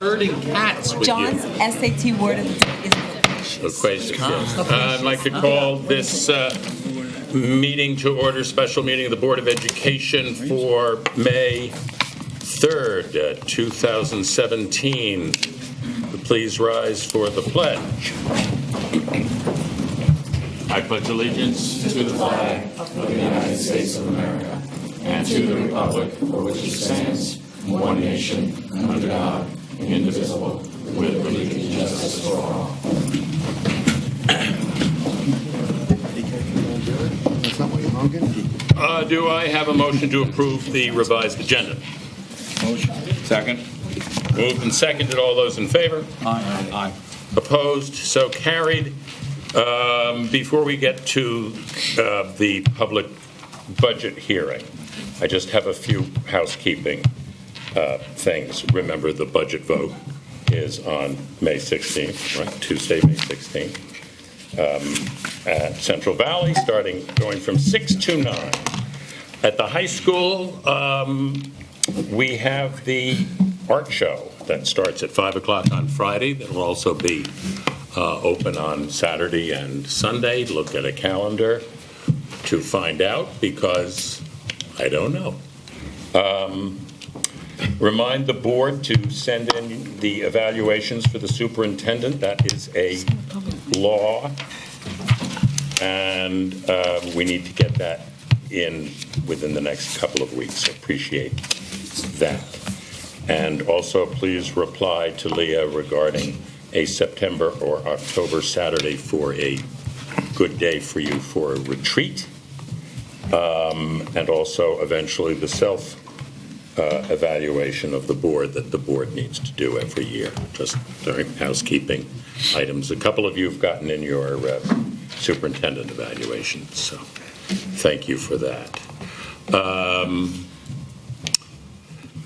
herding cats with John's you. SAT word of the day is Loquacious, yes. I'd like to call this meeting to order, special meeting of the Board of Education for May 3rd, 2017. Please rise for the pledge. I pledge allegiance to the flag of the United States of America and to the republic for which it stands, one nation, under God, indivisible, with liberty and justice for all. That's not what you're honking? Do I have a motion to approve the revised agenda? Motion. Second. Moved and seconded. All those in favor? Aye. Opposed? So carried. Before we get to the public budget hearing, I just have a few housekeeping things. Remember, the budget vote is on May 16th, right? Tuesday, May 16th, at Central Valley, going from 6 to 9. At the high school, we have the art show that starts at 5 o'clock on Friday. That will also be open on Saturday and Sunday. Look at a calendar to find out, because I don't know. Remind the board to send in the evaluations for the superintendent. That is a law, and we need to get that in within the next couple of weeks. Appreciate that. And also, please reply to Leah regarding a September or October Saturday for a good day for you for a retreat, and also eventually the self-evaluation of the board that the board needs to do every year. Just during housekeeping items. A couple of you have gotten in your superintendent evaluations, so thank you for that.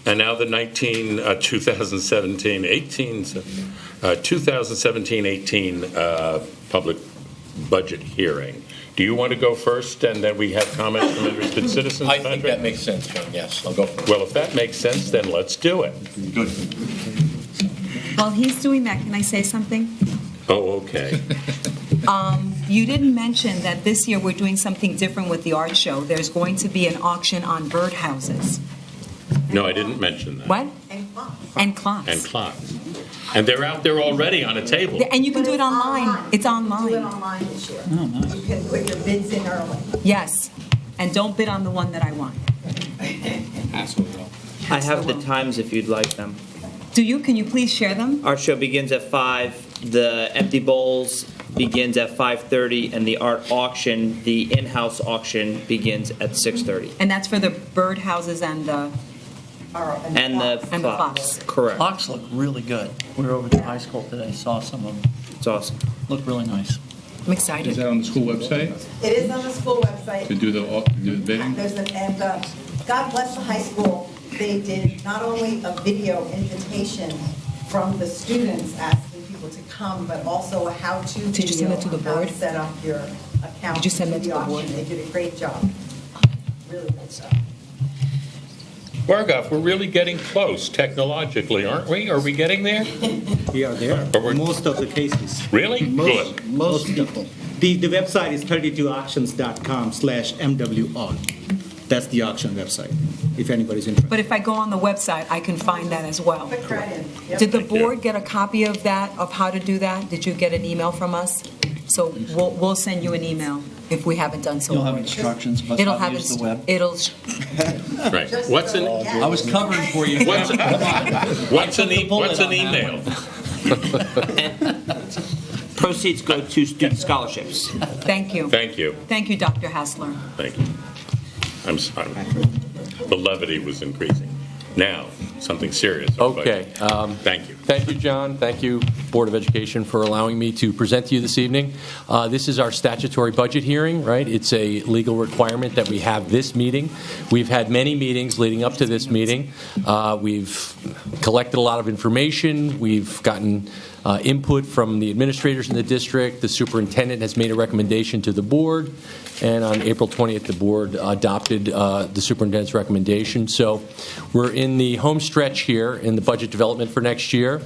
And now the 2017-18 public budget hearing. Do you want to go first, and then we have comments from interested citizens? I think that makes sense, John. Yes, I'll go first. Well, if that makes sense, then let's do it. Good. While he's doing that, can I say something? Oh, okay. You didn't mention that this year we're doing something different with the art show. There's going to be an auction on birdhouses. No, I didn't mention that. What? And clocks. And clocks. And they're out there already on a table. And you can do it online. It's Do it online. online this year. Oh, nice. You can put your bids in early. Yes. And don't bid on the one that I want. I have the times if you'd like them. Do you? Can you please share them? Our show begins at 5. The Empty Bowls begins at 5:30, and the art auction, the in-house auction, begins at 6:30. And that's for the birdhouses and the... And the And the clocks. clocks. Correct. Clocks look really good. We were over at the high school today, saw some of them. It's awesome. Look really nice. I'm excited. Is that on the school website It is on the school website. to do the bidding? God bless the high school. They did not only a video invitation from the students asking people to come, but also a how-to video. Did you send it to the on how board? to set up your account. Did you send that to the auction. board? They did a great job. Really good job. Margoff, we're really getting close technologically, aren't we? Are we getting there? We are there. But we're- Most of the cases. Really? Good. Most people. The website is 32auctions.com/MWall. That's the auction website, if anybody's interested. But if I go on the website, I can find that as well. Click right in. Yep. Did the Thank you. board get a copy of that, of how to do that? Did you get an email from us? So we'll send you an email if we haven't done so You'll have already. instructions about It'll how have to use the web. Right. What's an I was covering for you. what's an email? Proceeds go to student scholarships. Thank you. Thank you. Thank you, Dr. Hassler. Thank you. I'm sorry. The levity was increasing. Now, something serious. Okay. Thank you. Thank you, John. Thank you, Board of Education, for allowing me to present to you this evening. This is our statutory budget hearing, right? It's a legal requirement that we have this meeting. We've had many meetings leading up to this meeting. We've collected a lot of information. We've gotten input from the administrators in the district. The superintendent has made a recommendation to the board, and on April 20th, the board adopted the superintendent's recommendation. So we're in the home stretch here in the budget development for next year.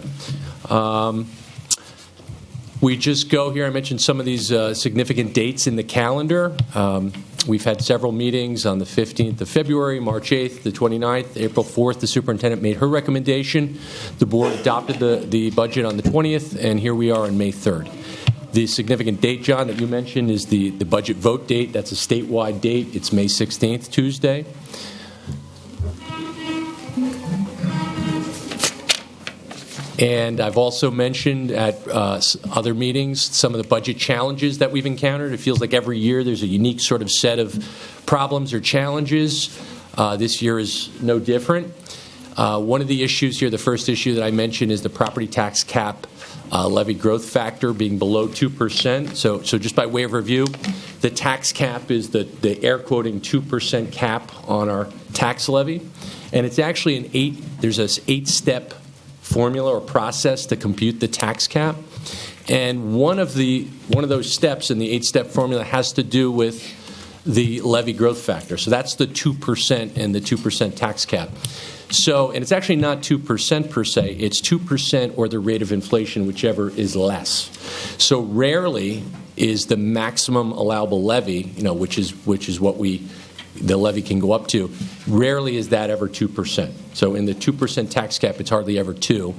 We just go here. I mentioned some of these significant dates in the calendar. We've had several meetings on the 15th of February, March 8th, the 29th, April 4th. The superintendent made her recommendation. The board adopted the budget on the 20th, and here we are on May 3rd. The significant date, John, that you mentioned is the budget vote date. That's a statewide date. It's May 16th, Tuesday. And I've also mentioned at other meetings some of the budget challenges that we've encountered. It feels like every year there's a unique sort of set of problems or challenges. This year is no different. One of the issues here, the first issue that I mentioned, is the property tax cap levy growth factor being below 2%. So just by way of review, the tax cap is the air quoting 2% cap on our tax levy. And it's actually there's an 8-step formula or process to compute the tax cap, and one of those steps in the 8-step formula has to do with the levy growth factor. So that's the 2% and the 2% tax cap. So, and it's actually not 2% per se; it's 2% or the rate of inflation, whichever is less. So rarely is the maximum allowable levy, which is what the levy can go up to, rarely is that ever 2%. So in the 2% tax cap, it's hardly ever 2.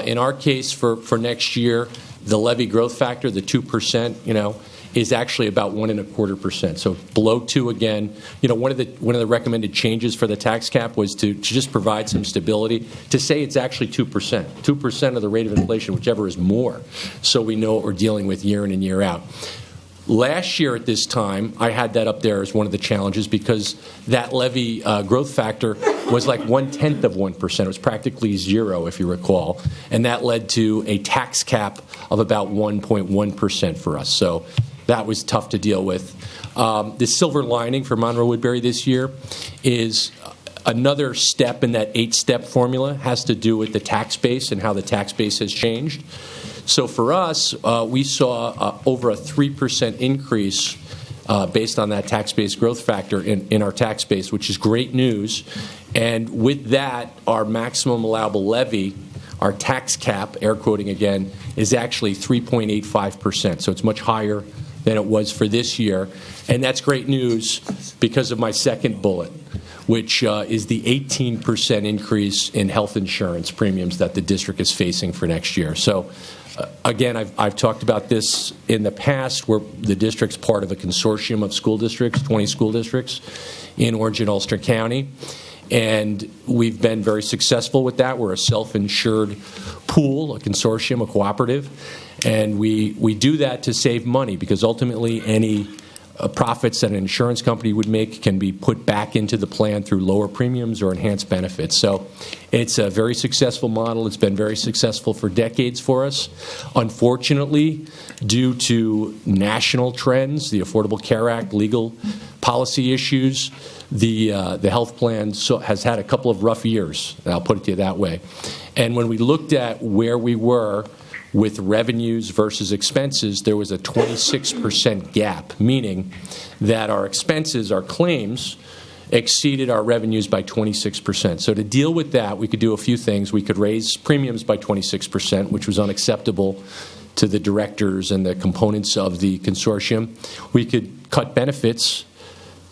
In our case, for next year, the levy growth factor, the 2%, is actually about 1.25%. So below 2 again. One of the recommended changes for the tax cap was to just provide some stability, to say it's actually 2%. 2% of the rate of inflation, whichever is more, so we know what we're dealing with year in and year out. Last year at this time, I had that up there as one of the challenges because that levy growth factor was like 1/10 of 1%. It was practically zero, if you recall. And that led to a tax cap of about 1.1% for us. So that was tough to deal with. The silver lining for Monroe Woodbury this year is another step in that 8-step formula has to do with the tax base and how the tax base has changed. So for us, we saw over a 3% increase based on that tax base growth factor in our tax base, which is great news. And with that, our maximum allowable levy, our tax cap, air quoting again, is actually 3.85%. So it's much higher than it was for this year. And that's great news because of my second bullet, which is the 18% increase in health insurance premiums that the district is facing for next year. So again, I've talked about this in the past, where the district's part of a consortium of school districts, 20 school districts in Orange and Ulster County. And we've been very successful with that. We're a self-insured pool, a consortium, a cooperative. And we do that to save money because ultimately any profits that an insurance company would make can be put back into the plan through lower premiums or enhanced benefits. So it's a very successful model. It's been very successful for decades for us. Unfortunately, due to national trends, the Affordable Care Act, legal policy issues, the health plan has had a couple of rough years. I'll put it to you that way. And when we looked at where we were with revenues versus expenses, there was a 26% gap, meaning that our expenses, our claims, exceeded our revenues by 26%. So to deal with that, we could do a few things. We could raise premiums by 26%, which was unacceptable to the directors and the components of the consortium. We could cut benefits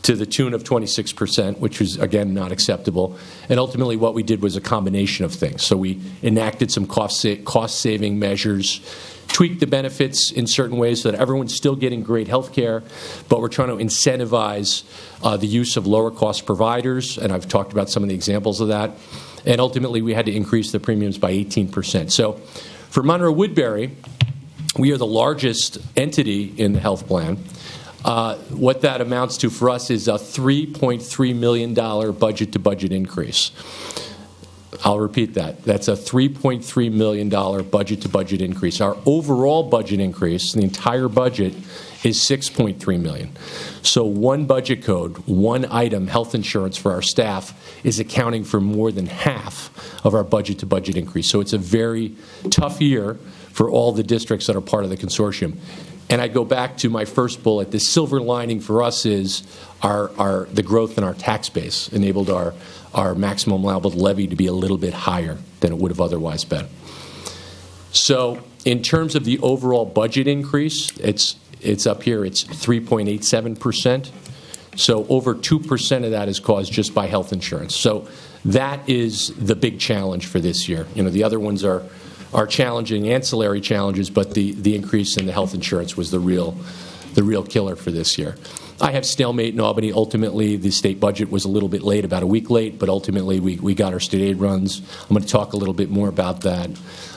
to the tune of 26%, which was, again, not acceptable. And ultimately what we did was a combination of things. So we enacted some cost-saving measures, tweaked the benefits in certain ways so that everyone's still getting great health care, but we're trying to incentivize the use of lower-cost providers, and I've talked about some of the examples of that. And ultimately we had to increase the premiums by 18%. So for Monroe Woodbury, we are the largest entity in the health plan. What that amounts to for us is a $3.3 million budget-to-budget increase. I'll repeat that. That's a $3.3 million budget-to-budget increase. Our overall budget increase, the entire budget, is $6.3 million. So one budget code, one item, health insurance for our staff, is accounting for more than half of our budget-to-budget increase. So it's a very tough year for all the districts that are part of the consortium. And I go back to my first bullet. The silver lining for us is the growth in our tax base enabled our maximum allowable levy to be a little bit higher than it would have otherwise been. So in terms of the overall budget increase, it's up here. It's 3.87%. So over 2% of that is caused just by health insurance. So that is the big challenge for this year. The other ones are challenging ancillary challenges, but the increase in the health insurance was the real killer for this year. I have stalemate in Albany. Ultimately, the state budget was a little bit late, about a week late, but ultimately we got our state aid runs. I'm going to talk a little bit more about that.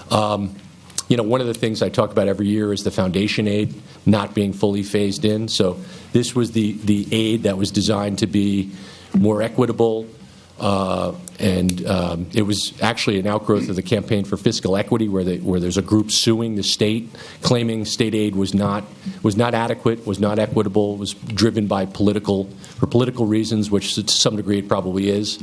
One of the things I talk about every year is the foundation aid not being fully phased in. So this was the aid that was designed to be more equitable, and it was actually an outgrowth of the Campaign for Fiscal Equity, where there's a group suing the state, claiming state aid was not adequate, was not equitable, was driven by political reasons, which to some degree it probably is.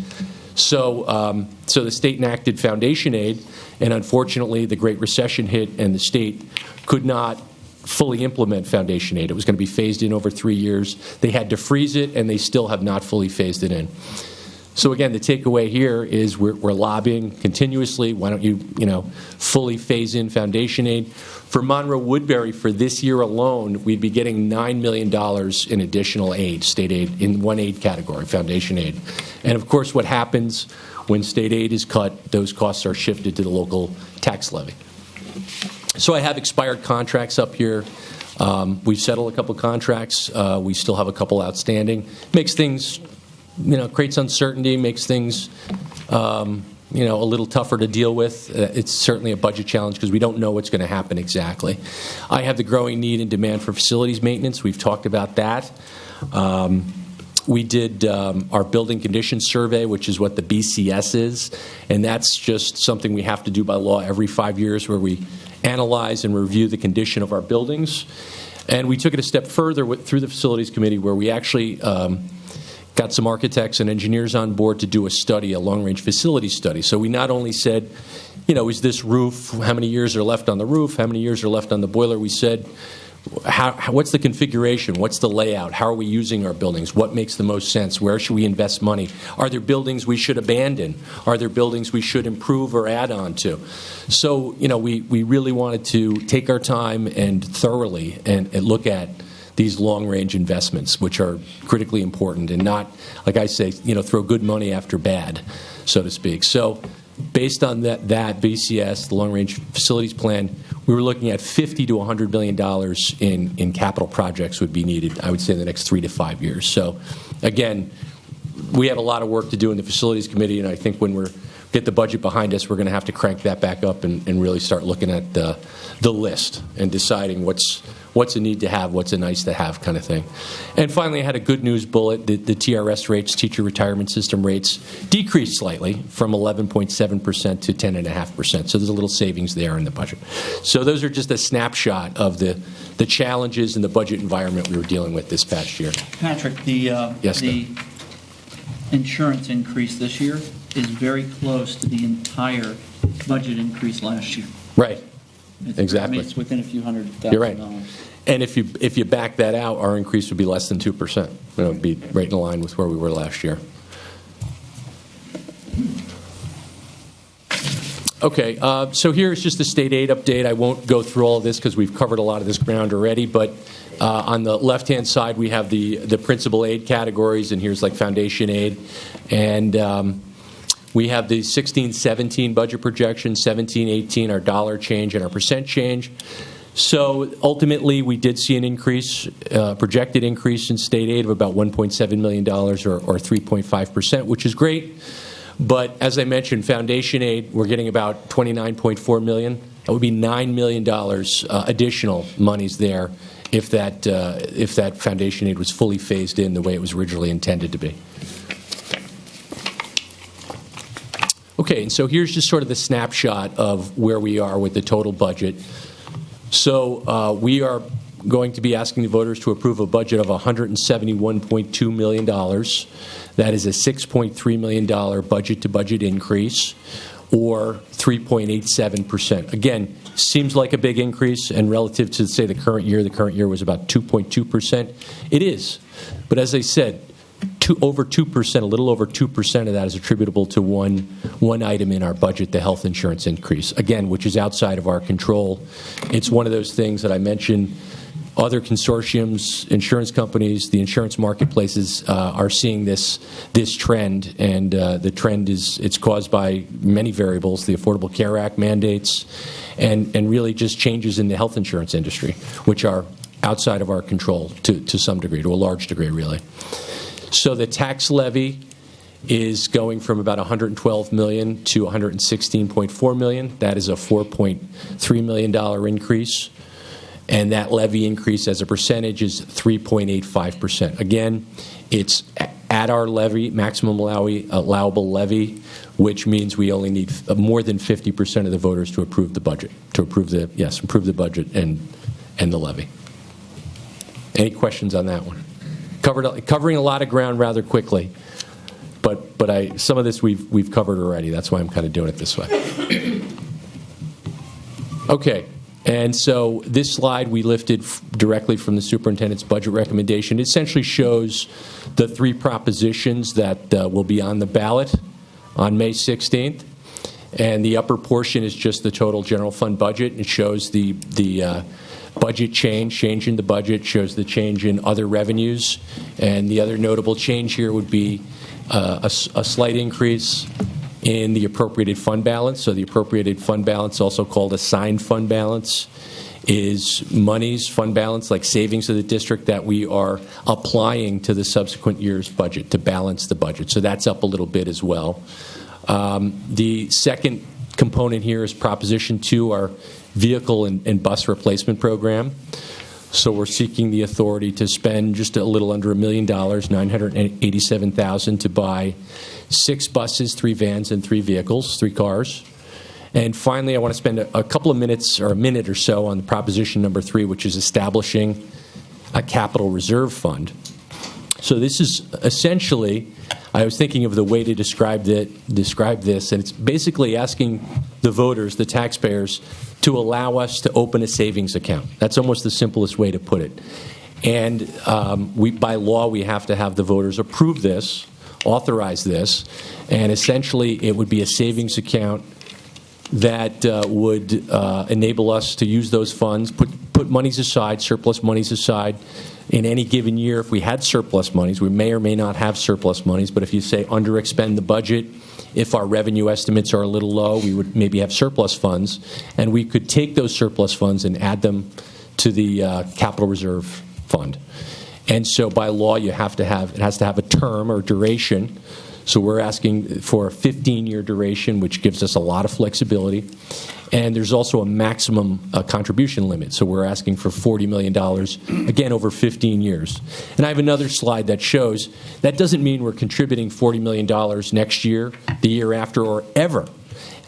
So the state enacted foundation aid, and unfortunately the Great Recession hit, and the state could not fully implement foundation aid. It was going to be phased in over 3 years. They had to freeze it, and they still have not fully phased it in. So again, the takeaway here is we're lobbying continuously. Why don't you fully phase in foundation aid? For Monroe Woodbury, for this year alone, we'd be getting $9 million in additional aid, state aid, in one aid category, foundation aid. And of course, what happens when state aid is cut, those costs are shifted to the local tax levy. So I have expired contracts up here. We've settled a couple contracts. We still have a couple outstanding. Makes things, creates uncertainty, makes things, a little tougher to deal with. It's certainly a budget challenge because we don't know what's going to happen exactly. I have the growing need and demand for facilities maintenance. We've talked about that. We did our building condition survey, which is what the BCS is, and that's just something we have to do by law every 5 years, where we analyze and review the condition of our buildings. And we took it a step further through the Facilities Committee, where we actually got some architects and engineers on board to do a study, a long-range facility study. So we not only said, is this roof, how many years are left on the roof, how many years are left on the boiler? We said, what's the configuration? What's the layout? How are we using our buildings? What makes the most sense? Where should we invest money? Are there buildings we should abandon? Are there buildings we should improve or add on to? So, we really wanted to take our time and thoroughly and look at these long-range investments, which are critically important, and not, like I say, throw good money after bad, so to speak. So based on that BCS, the long-range facilities plan, we were looking at $50 to $100 million in capital projects would be needed, I would say, in the next 3 to 5 years. So again, we have a lot of work to do in the Facilities Committee, and I think when we get the budget behind us, we're going to have to crank that back up and really start looking at the list and deciding what's a need to have, what's a nice to have kind of thing. And finally, I had a good news bullet. The TRS rates, teacher retirement system rates, decreased slightly from 11.7% to 10.5%. So there's a little savings there in the budget. So those are just a snapshot of the challenges in the budget environment we were dealing with this past year. Patrick, Yes, the insurance increase this year is very close to the entire budget increase last year. Right. I Exactly. mean, it's within a few $100,000. You're right. And if you back that out, our increase would be less than 2%. It would be right in line with where we were last year. Okay, so here's just the state aid update. I won't go through all of this because we've covered a lot of this ground already, but on the left-hand side, we have the principal aid categories, and here's like foundation aid. And we have the 16-17 budget projection, 17-18, our dollar change and our percent change. So ultimately, we did see an increase, projected increase in state aid of about $1.7 million or 3.5%, which is great. But as I mentioned, foundation aid, we're getting about $29.4 million. That would be $9 million additional monies there if that foundation aid was fully phased in the way it was originally intended to be. Okay, and so here's just sort of the snapshot of where we are with the total budget. So we are going to be asking the voters to approve a budget of $171.2 million. That is a $6.3 million budget-to-budget increase. or 3.87%. Again, seems like a big increase, and relative to, say, the current year was about 2.2%. It is. But as I said, over 2%, a little over 2% of that is attributable to one item in our budget, the health insurance increase, again, which is outside of our control. It's one of those things that I mentioned. Other consortiums, insurance companies, the insurance marketplaces are seeing this trend, and the trend it's caused by many variables, the Affordable Care Act mandates, and really just changes in the health insurance industry, which are outside of our control to some degree, to a large degree, really. So the tax levy is going from about $112 million to $116.4 million. That is a $4.3 million increase. And that levy increase as a percentage is 3.85%. Again, it's at our levy, maximum allowable levy, which means we only need more than 50% of the voters to approve the budget, approve the budget and the levy. Any questions on that one? Covering a lot of ground rather quickly, but some of this we've covered already. That's why I'm kind of doing it this way. Okay. And so this slide we lifted directly from the superintendent's budget recommendation. It essentially shows the three propositions that will be on the ballot on May 16th. And the upper portion is just the total general fund budget. It shows the budget change in the budget, shows the change in other revenues. And the other notable change here would be a slight increase in the appropriated fund balance. So the appropriated fund balance, also called assigned fund balance, is monies, fund balance, like savings of the district that we are applying to the subsequent year's budget to balance the budget. So that's up a little bit as well. The second component here is Proposition 2, our vehicle and bus replacement program. So we're seeking the authority to spend just a little under $1 million, $987,000, to buy 6 buses, 3 vans, and 3 vehicles, 3 cars. And finally, I want to spend a couple of minutes or a minute or so on Proposition number 3, which is establishing a capital reserve fund. So this is essentially, I was thinking of the way to describe this, and it's basically asking the voters, the taxpayers, to allow us to open a savings account. That's almost the simplest way to put it. And by law, we have to have the voters approve this, authorize this, and essentially it would be a savings account that would enable us to use those funds, put monies aside, surplus monies aside. In any given year, if we had surplus monies, we may or may not have surplus monies, but if you say underexpend the budget, if our revenue estimates are a little low, we would maybe have surplus funds, and we could take those surplus funds and add them to the capital reserve fund. And so by law, it has to have a term or duration. So we're asking for a 15-year duration, which gives us a lot of flexibility. And there's also a maximum contribution limit. So we're asking for $40 million, again, over 15 years. And I have another slide that shows that doesn't mean we're contributing $40 million next year, the year after, or ever.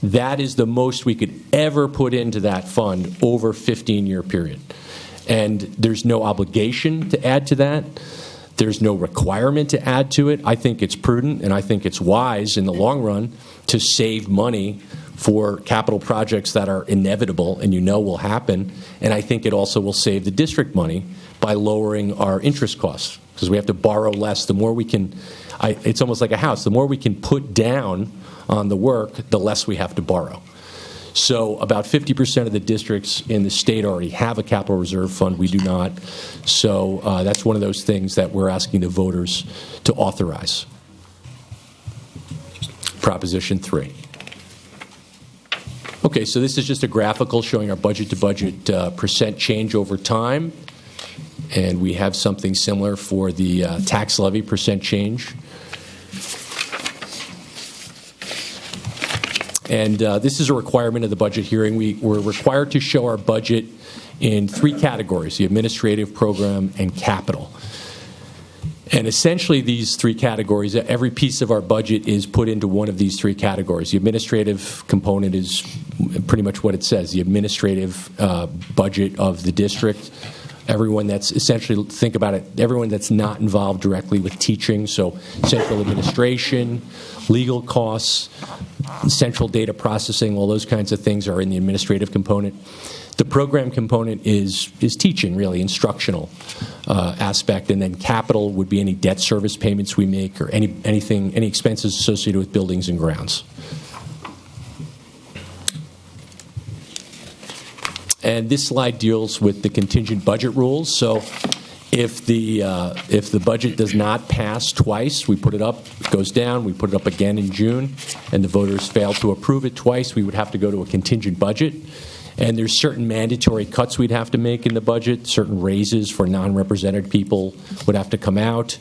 That is the most we could ever put into that fund over a 15-year period. And there's no obligation to add to that. There's no requirement to add to it. I think it's prudent and I think it's wise in the long run to save money for capital projects that are inevitable and will happen. And I think it also will save the district money by lowering our interest costs, because we have to borrow less. The more we can, it's almost like a house, the more we can put down on the work, the less we have to borrow. So about 50% of the districts in the state already have a capital reserve fund. We do not. So that's one of those things that we're asking the voters to authorize. Proposition 3. Okay, so this is just a graphical showing our budget-to-budget percent change over time. And we have something similar for the tax levy percent change. And this is a requirement of the budget hearing. We're required to show our budget in 3 categories: the administrative, program, and capital. And essentially these 3 categories, every piece of our budget is put into one of these 3 categories. The administrative component is pretty much what it says, the administrative budget of the district. Everyone that's essentially, think about it, everyone that's not involved directly with teaching, so central administration, legal costs, central data processing, all those kinds of things are in the administrative component. The program component is teaching, really, instructional aspect, and then capital would be any debt service payments we make or any expenses associated with buildings and grounds. And this slide deals with the contingent budget rules. So if the budget does not pass twice, we put it up, it goes down, we put it up again in June, and the voters fail to approve it twice, we would have to go to a contingent budget. And there's certain mandatory cuts we'd have to make in the budget. Certain raises for non-represented people would have to come out.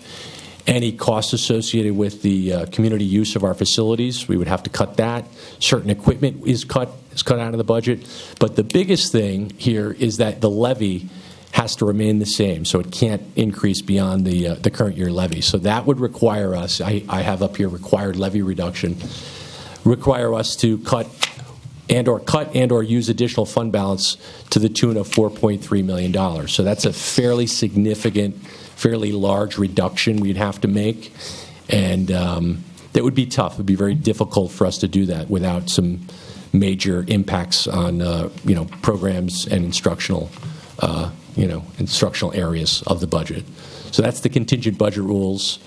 Any costs associated with the community use of our facilities, we would have to cut that. Certain equipment is cut out of the budget. But the biggest thing here is that the levy has to remain the same, so it can't increase beyond the current year levy. So that would require us, I have up here required levy reduction, require us to cut and or use additional fund balance to the tune of $4.3 million. So that's a fairly significant, fairly large reduction we'd have to make, and that would be tough. It would be very difficult for us to do that without some major impacts on programs and instructional areas of the budget. So that's the contingent budget rules.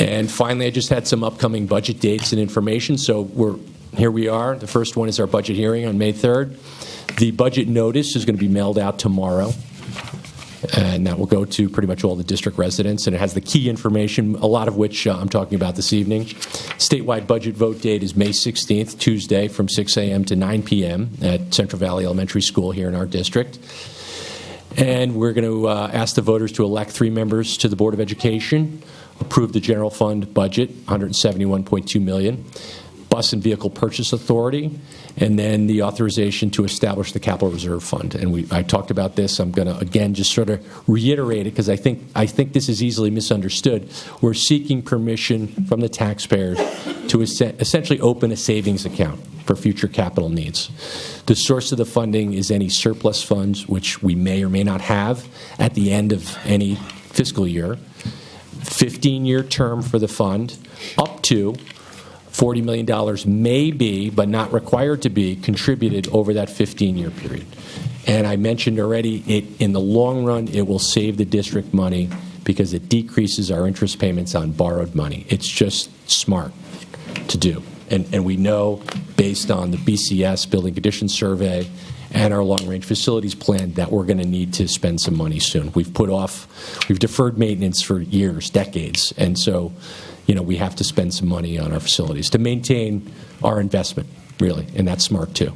And finally, I just had some upcoming budget dates and information. So here we are. The first one is our budget hearing on May 3rd. The budget notice is going to be mailed out tomorrow, and that will go to pretty much all the district residents, and it has the key information, a lot of which I'm talking about this evening. Statewide budget vote date is May 16th, Tuesday, from 6 a.m. to 9 p.m. at Central Valley Elementary School here in our district. And we're going to ask the voters to elect 3 members to the Board of Education, approve the general fund budget, $171.2 million, bus and vehicle purchase authority, and then the authorization to establish the capital reserve fund. And I talked about this. I'm going to again just sort of reiterate it because I think this is easily misunderstood. We're seeking permission from the taxpayers to essentially open a savings account for future capital needs. The source of the funding is any surplus funds which we may or may not have at the end of any fiscal year. 15-year term for the fund, up to $40 million may be, but not required to be, contributed over that 15-year period. And I mentioned already, in the long run, it will save the district money because it decreases our interest payments on borrowed money. It's just smart to do. And we know, based on the BCS, Building Conditions Survey, and our long-range facilities plan, that we're going to need to spend some money soon. We've deferred maintenance for years, decades, and so, we have to spend some money on our facilities to maintain our investment, really, and that's smart too.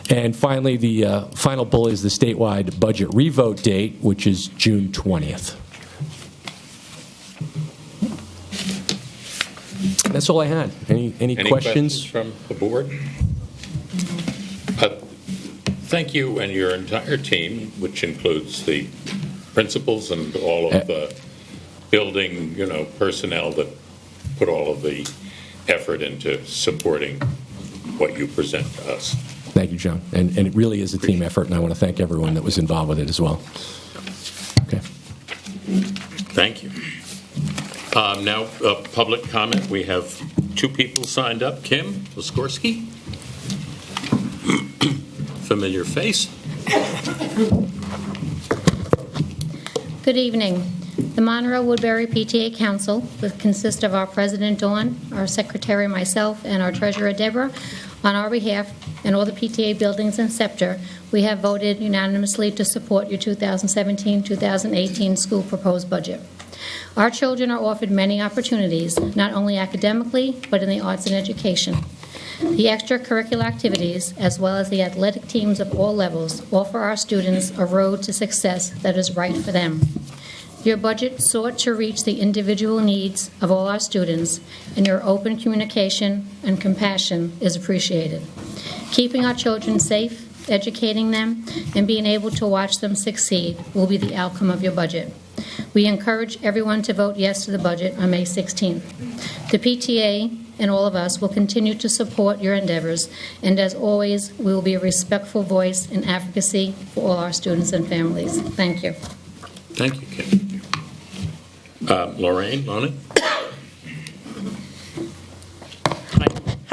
And finally, the final bullet is the statewide budget revote date, which is June 20th. That's all I had. Any questions from the board? Thank you and your entire team, which includes the principals and all of the building, personnel that put all of the effort into supporting what you present to us. Thank you, John. And it really is a team effort, and I want to thank everyone that was involved with it as well. Okay. Thank you. Now, public comment. We have 2 people signed up. Kim Laskorsky. Familiar face. Good evening. The Monroe Woodbury PTA Council, which consists of our President, Dawn, our Secretary, myself, and our Treasurer, Deborah, on our behalf, and all the PTA buildings and SEPTA, we have voted unanimously to support your 2017-2018 school proposed budget. Our children are offered many opportunities, not only academically, but in the arts and education. The extracurricular activities, as well as the athletic teams of all levels, offer our students a road to success that is right for them. Your budget sought to reach the individual needs of all our students, and your open communication and compassion is appreciated. Keeping our children safe, educating them, and being able to watch them succeed will be the outcome of your budget. We encourage everyone to vote yes to the budget on May 16th. The PTA and all of us will continue to support your endeavors, and as always, we will be a respectful voice in advocacy for all our students and families. Thank you. Thank you, Kim. Lorraine, Lonnie?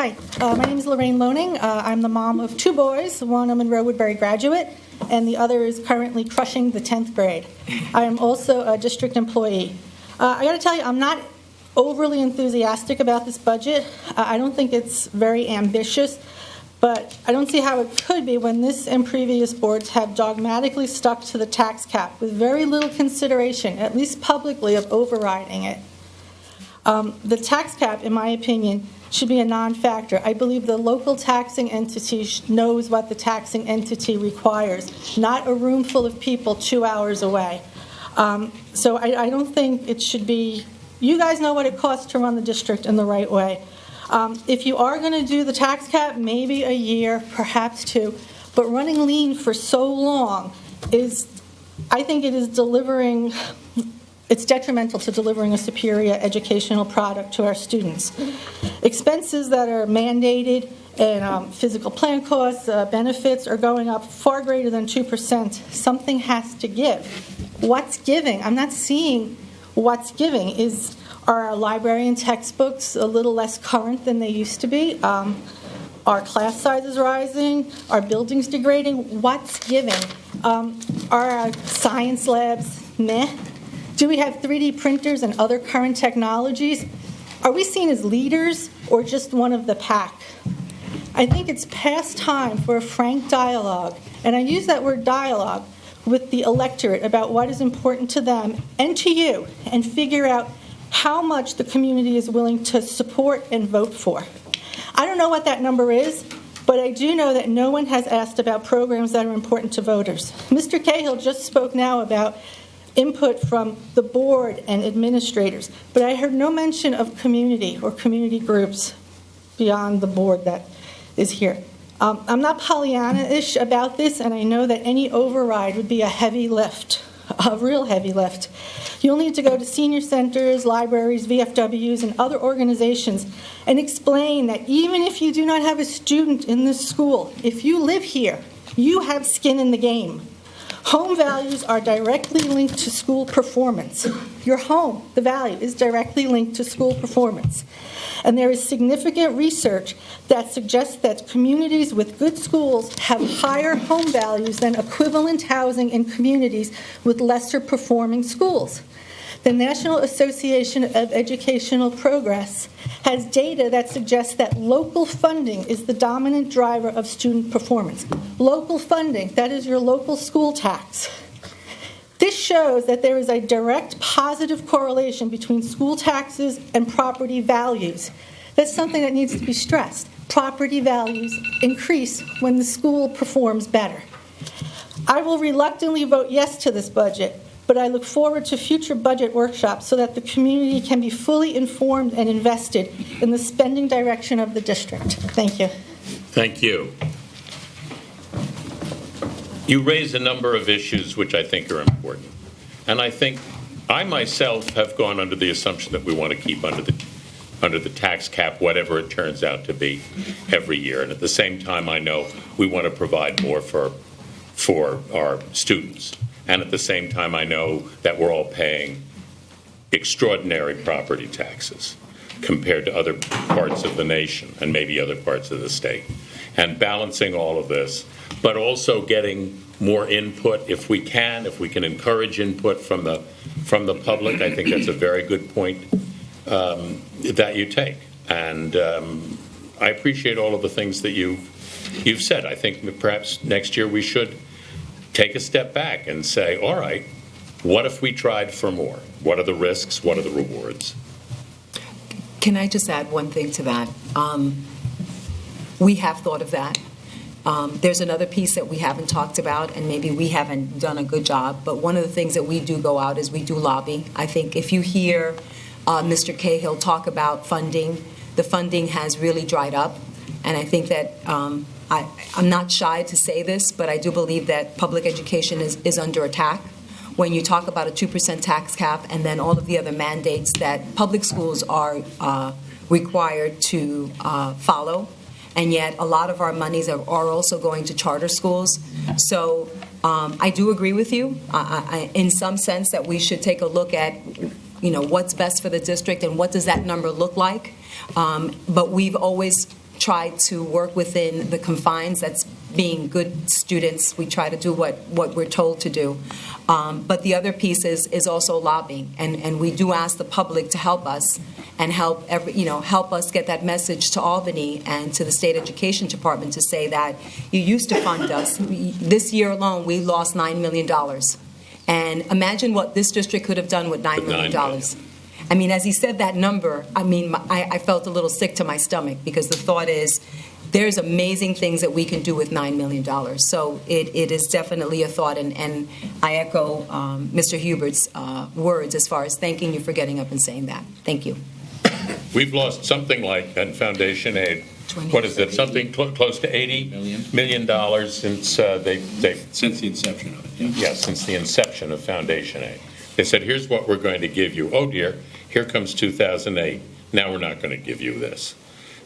Hi, my name is Lorraine Loning. I'm the mom of 2 boys. One a Monroe Woodbury graduate, and the other is currently crushing the 10th grade. I am also a district employee. I got to tell you, I'm not overly enthusiastic about this budget. I don't think it's very ambitious, but I don't see how it could be when this and previous boards have dogmatically stuck to the tax cap with very little consideration, at least publicly, of overriding it. The tax cap, in my opinion, should be a non-factor. I believe the local taxing entity knows what the taxing entity requires, not a room full of people 2 hours away. So I don't think it should be, you guys know what it costs to run the district in the right way. If you are going to do the tax cap, maybe a year, perhaps 2, but running lean for so long is, I think it is delivering, it's detrimental to delivering a superior educational product to our students. Expenses that are mandated and physical plan costs, benefits are going up far greater than 2%. Something has to give. What's giving? I'm not seeing what's giving. Are our library and textbooks a little less current than they used to be? Are class sizes rising? Are buildings degrading? What's giving? Are our science labs meh? Do we have 3D printers and other current technologies? Are we seen as leaders or just one of the pack? I think it's past time for a frank dialogue, and I use that word dialogue, with the electorate about what is important to them and to you, and figure out how much the community is willing to support and vote for. I don't know what that number is, but I do know that no one has asked about programs that are important to voters. Mr. Cahill just spoke now about input from the board and administrators, but I heard no mention of community or community groups beyond the board that is here. I'm not Pollyanna-ish about this, and I know that any override would be a heavy lift, a real heavy lift. You'll need to go to senior centers, libraries, VFWs, and other organizations and explain that even if you do not have a student in this school, if you live here, you have skin in the game. Home values are directly linked to school performance. Your home, the value, is directly linked to school performance. And there is significant research that suggests that communities with good schools have higher home values than equivalent housing in communities with lesser performing schools. The National Association of Educational Progress has data that suggests that local funding is the dominant driver of student performance. Local funding, that is your local school tax. This shows that there is a direct positive correlation between school taxes and property values. That's something that needs to be stressed. Property values increase when the school performs better. I will reluctantly vote yes to this budget, but I look forward to future budget workshops so that the community can be fully informed and invested in the spending direction of the district. Thank you. Thank you. You raise a number of issues which I think are important. And I think I myself have gone under the assumption that we want to keep under the tax cap, whatever it turns out to be, every year. And at the same time, I know we want to provide more for our students. And at the same time, I know that we're all paying extraordinary property taxes compared to other parts of the nation and maybe other parts of the state. And balancing all of this, but also getting more input if we can encourage input from the public. I think that's a very good point that you take. And I appreciate all of the things that you've said. I think perhaps next year we should take a step back and say, all right, what if we tried for more? What are the risks? What are the rewards? Can I just add one thing to that? We have thought of that. There's another piece that we haven't talked about, and maybe we haven't done a good job, but one of the things that we do go out is we do lobby. I think if you hear Mr. Cahill talk about funding, the funding has really dried up, and I think that I'm not shy to say this, but I do believe that public education is under attack. When you talk about a 2% tax cap and then all of the other mandates that public schools are required to follow, and yet a lot of our monies are also going to charter schools. So I do agree with you in some sense that we should take a look at what's best for the district and what does that number look like. But we've always try to work within the confines. That's being good students. We try to do what we're told to do. But the other piece is also lobbying, and we do ask the public to help us and help us get that message to Albany and to the State Education Department to say that you used to fund us. This year alone, we lost $9 million. And imagine what this district could have done with $9 million. I mean, as he said that number, I felt a little sick to my stomach, because the thought is there's amazing things that we can do with $9 million. So it is definitely a thought, and I echo Mr. Hubert's words as far as thanking you for getting up and saying that. Thank you. We've lost something like, in foundation aid, what is it, something close to $80 million since Since the inception of it. Yeah, since the inception of foundation aid. They said, here's what we're going to give you. Oh dear, here comes 2008. Now we're not going to give you this.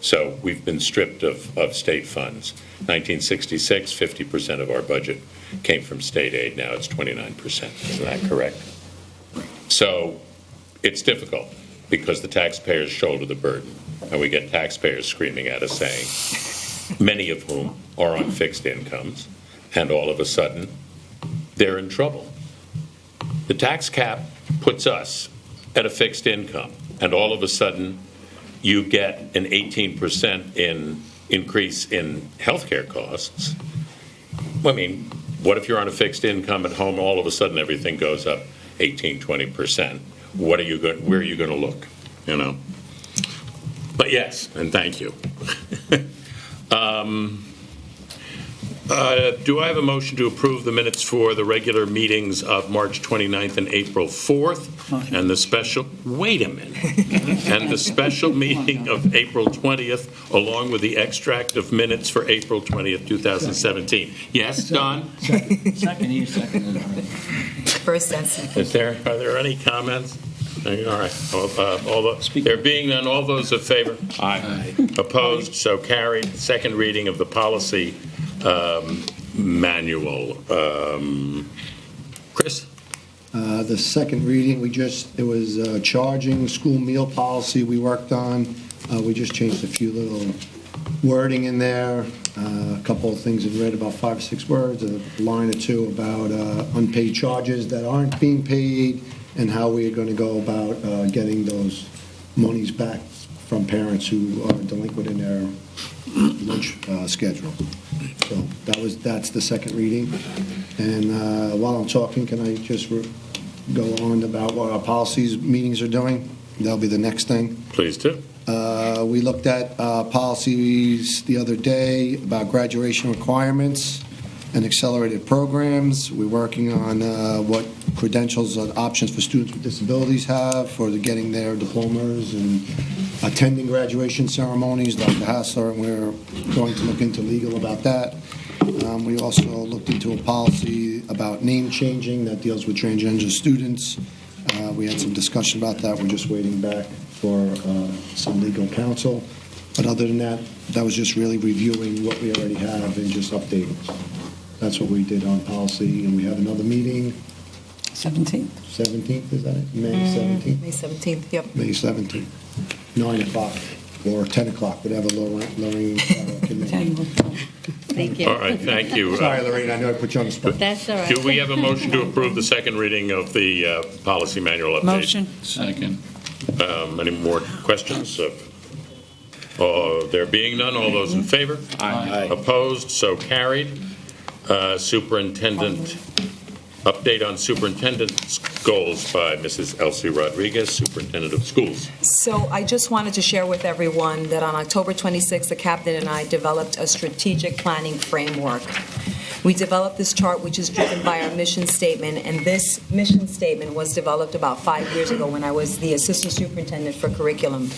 So we've been stripped of state funds. 1966, 50% of our budget came from state aid. Now it's 29%. Isn't that correct? So it's difficult, because the taxpayers shoulder the burden. And we get taxpayers screaming at us saying, many of whom are on fixed incomes, and all of a sudden, they're in trouble. The tax cap puts us at a fixed income, and all of a sudden, you get an 18% increase in healthcare costs. I mean, what if you're on a fixed income at home, all of a sudden everything goes up 18, 20%? Where are you going to look? But yes, and thank you. Do I have a motion to approve the minutes for the regular meetings of March 29th and April 4th, and the special, wait a minute, and the special meeting of April 20th, along with the extract of minutes for April 20th, 2017? Yes, Don? Second, you seconded. First and second. Are there any comments? All right. There being none, all those in favor? Aye. Opposed? So carried. Second reading of the policy manual. Chris? The second reading, it was charging school meal policy we worked on. We just changed a few little wording in there, a couple of things in red, about 5 or 6 words, a line or two about unpaid charges that aren't being paid, and how we are going to go about getting those monies back from parents who are delinquent in their lunch schedule. So that's the second reading. And while I'm talking, can I just go on about what our policies meetings are doing? That'll be the next thing. Please do. We looked at policies the other day about graduation requirements and accelerated programs. We're working on what credentials and options for students with disabilities have for getting their diplomas and attending graduation ceremonies. Dr. Hassler, and we're going to look into legal about that. We also looked into a policy about name changing that deals with transgender students. We had some discussion about that. We're just waiting back for some legal counsel. But other than that, that was just really reviewing what we already have and just updating. That's what we did on policy, and we have another meeting. 17th. 17th, is that it? May 17th? May 17th, yep. May 17th, 9 o'clock or 10 o'clock, whatever Lorraine can make. Thank you. All right, thank you. Sorry, Lorraine, I know I put you on the spot. That's all right. Do we have a motion to approve the second reading of the policy manual update? Motion. Second. Any more questions? There being none, all those in favor? Aye. Opposed? So carried. Superintendent, update on superintendent's goals by Mrs. Elsie Rodriguez, Superintendent of Schools. So I just wanted to share with everyone that on October 26th, the captain and I developed a strategic planning framework. We developed this chart, which is driven by our mission statement, and this mission statement was developed about 5 years ago when I was the assistant superintendent for curriculum.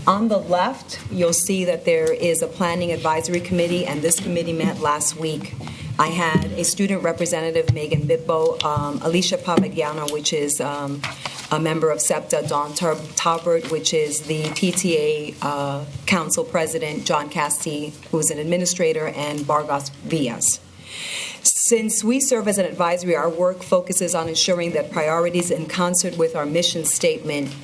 On the left, you'll see that there is a planning advisory committee, and this committee met last week. I had a student representative, Megan Bitbo, Alicia Pavagiano, which is a member of SEPTA, Dawn Taubert, which is the PTA council president, John Casti, who is an administrator, and Bargos Villas. Since we serve as an advisory, our work focuses on ensuring that priorities in concert with our mission statement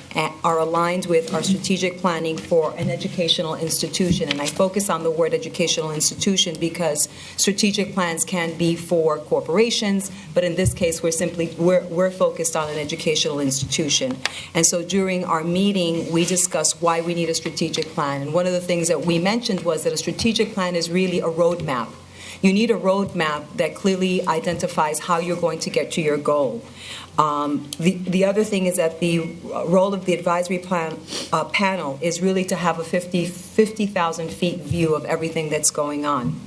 are aligned with our strategic planning for an educational institution. And I focus on the word educational institution because strategic plans can be for corporations, but in this case, we're focused on an educational institution. And so during our meeting, we discussed why we need a strategic plan. And one of the things that we mentioned was that a strategic plan is really a roadmap. You need a roadmap that clearly identifies how you're going to get to your goal. The other thing is that the role of the advisory panel is really to have a 50,000 feet view of everything that's going on.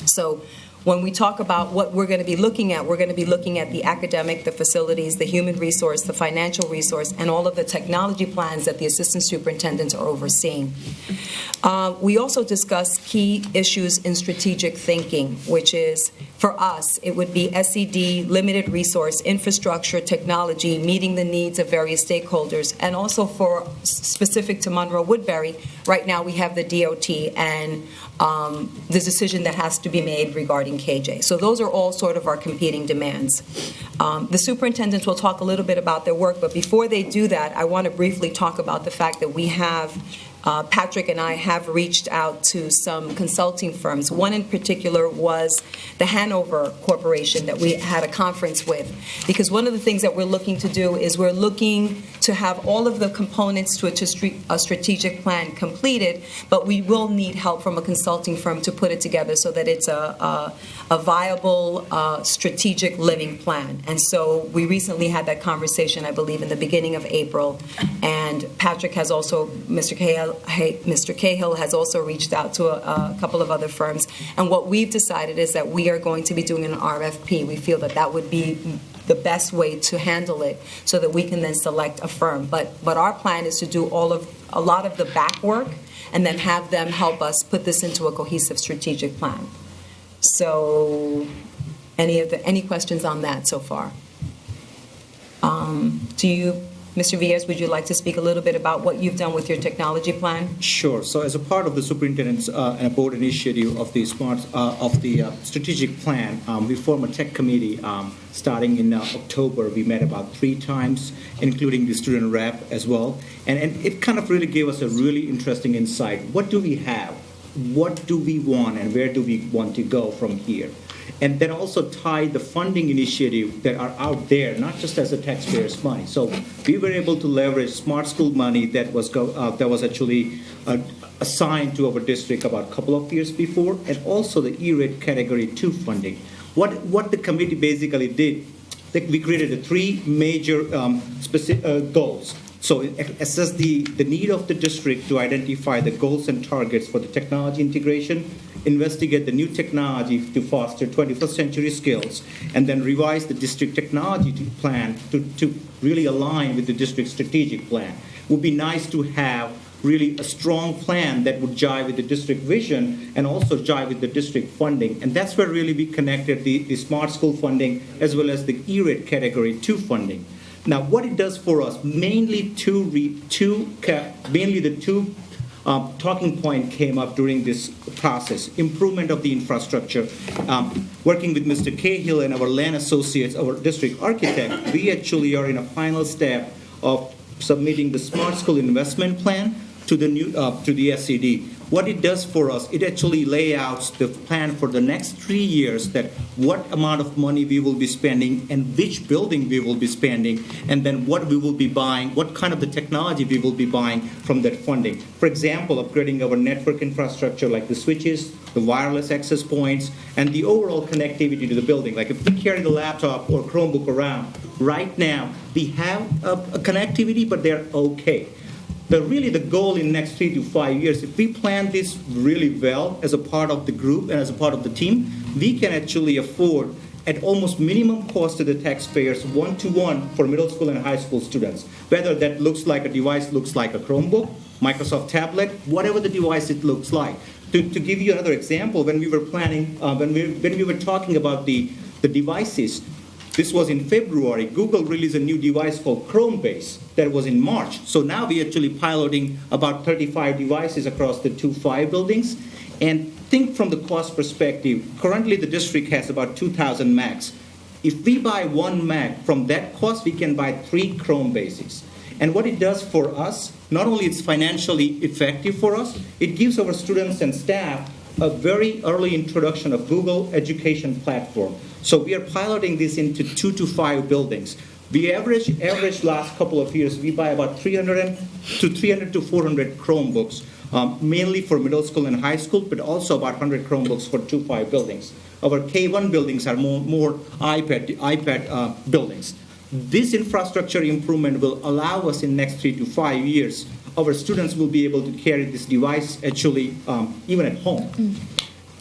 So when we talk about what we're going to be looking at, we're going to be looking at the academic, the facilities, the human resource, the financial resource, and all of the technology plans that the assistant superintendents are overseeing. We also discuss key issues in strategic thinking, which is, for us, it would be SED, limited resource, infrastructure, technology, meeting the needs of various stakeholders, and also for specific to Monroe-Woodbury, right now we have the DOT and the decision that has to be made regarding KJ. So those are all sort of our competing demands. The superintendents will talk a little bit about their work, but before they do that, I want to briefly talk about the fact that we have Patrick and I have reached out to some consulting firms. One in particular was the Hanover Corporation that we had a conference with, because one of the things that we're looking to do is we're looking to have all of the components to a strategic plan completed, but we will need help from a consulting firm to put it together so that it's a viable strategic living plan. And so we recently had that conversation, I believe, in the beginning of April, and Patrick has also, Mr. Cahill has also reached out to a couple of other firms. And what we've decided is that we are going to be doing an RFP. We feel that that would be the best way to handle it so that we can then select a firm. But our plan is to do a lot of the back work and then have them help us put this into a cohesive strategic plan. So any questions on that so far? Do you, Mr. Villas, would you like to speak a little bit about what you've done with your technology plan? Sure. So as a part of the superintendent's and a board initiative of the strategic plan, we formed a tech committee starting in October. We met about 3 times, including the student rep as well. And it kind of really gave us a really interesting insight. What do we have? What do we want? And where do we want to go from here? And then also tie the funding initiative that are out there, not just as a taxpayer's money. So we were able to leverage Smart School money that was actually assigned to our district about a couple of years before, and also the E-rate Category 2 funding. What the committee basically did, we created 3 major specific goals. So it assessed the need of the district to identify the goals and targets for the technology integration, investigate the new technology to foster 21st century skills, and then revise the district technology plan to really align with the district strategic plan. It would be nice to have really a strong plan that would jive with the district vision and also jive with the district funding. And that's where really we connected the Smart School funding as well as the E-rate Category 2 funding. Now, what it does for us, mainly the two talking point came up during this process: improvement of the infrastructure. Working with Mr. Cahill and our land associates, our district architect, we actually are in a final step of submitting the Smart School investment plan to the SED. What it does for us, it actually lays out the plan for the next 3 years, that what amount of money we will be spending and which building we will be spending, and then what we will be buying, what kind of the technology we will be buying from that funding. For example, upgrading our network infrastructure like the switches, the wireless access points, and the overall connectivity to the building. Like if we carry the laptop or Chromebook around, right now we have a connectivity, but they're okay. Really the goal in the next 3 to 5 years, if we plan this really well as a part of the group and as a part of the team, we can actually afford at almost minimum cost to the taxpayers, 1-to-1 for middle school and high school students. Whether that looks like a device looks like a Chromebook, Microsoft tablet, whatever the device it looks like. To give you another example, when we were planning, when we were talking about the devices, this was in February. Google released a new device called Chromebase that was in March. So now we're actually piloting about 35 devices across the 2-5 buildings. And think from the cost perspective, currently the district has about 2,000 Macs. If we buy one Mac, from that cost, we can buy 3 Chrome Basics. And what it does for us, not only it's financially effective for us, it gives our students and staff a very early introduction of Google Education Platform. So we are piloting this into 2 to 5 buildings. The average last couple of years, we buy about 300 to 400 Chromebooks, mainly for middle school and high school, but also about 100 Chromebooks for 2-5 buildings. Our K-1 buildings are more iPad buildings. This infrastructure improvement will allow us in next 3 to 5 years, our students will be able to carry this device actually even at home.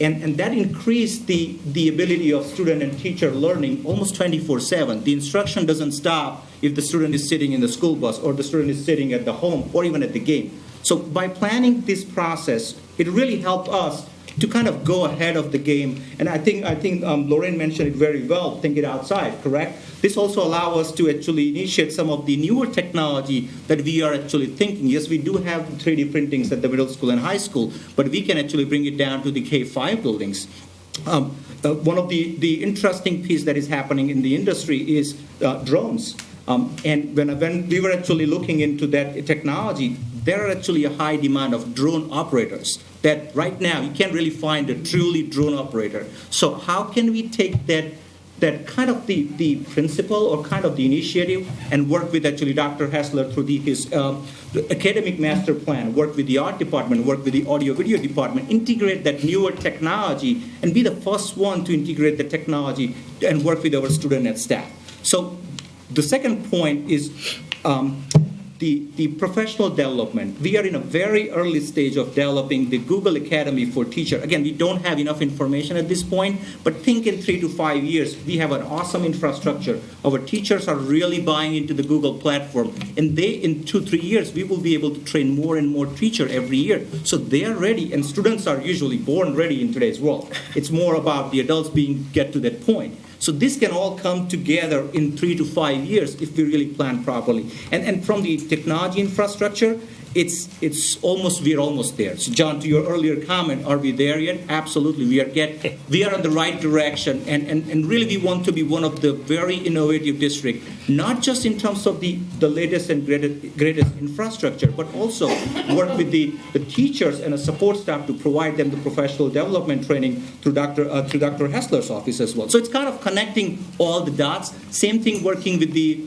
And that increased the ability of student and teacher learning almost 24/7. The instruction doesn't stop if the student is sitting in the school bus or the student is sitting at the home or even at the game. So by planning this process, it really helped us to kind of go ahead of the game. And I think Lorraine mentioned it very well, think it outside, correct? This also allows us to actually initiate some of the newer technology that we are actually thinking. Yes, we do have 3D printings at the middle school and high school, but we can actually bring it down to the K-5 buildings. One of the interesting piece that is happening in the industry is drones. And when we were actually looking into that technology, there are actually a high demand of drone operators that right now you can't really find a truly drone operator. So how can we take that kind of the principle or kind of the initiative and work with actually Dr. Hassler through his academic master plan, work with the art department, work with the audio video department, integrate that newer technology and be the first one to integrate the technology and work with our student and staff. So the second point is the professional development. We are in a very early stage of developing the Google Academy for Teacher. Again, we don't have enough information at this point, but think in 3 to 5 years, we have an awesome infrastructure. Our teachers are really buying into the Google platform, and in 2-3 years, we will be able to train more and more teachers every year. So they are ready, and students are usually born ready in today's world. It's more about the adults get to that point. So this can all come together in 3 to 5 years if we really plan properly. And from the technology infrastructure, we're almost there. So John, to your earlier comment, are we there yet? Absolutely, we are on the right direction, and really we want to be one of the very innovative districts, not just in terms of the latest and greatest infrastructure, but also work with the teachers and the support staff to provide them the professional development training through Dr. Hassler's office as well. So it's kind of connecting all the dots. Same thing working with the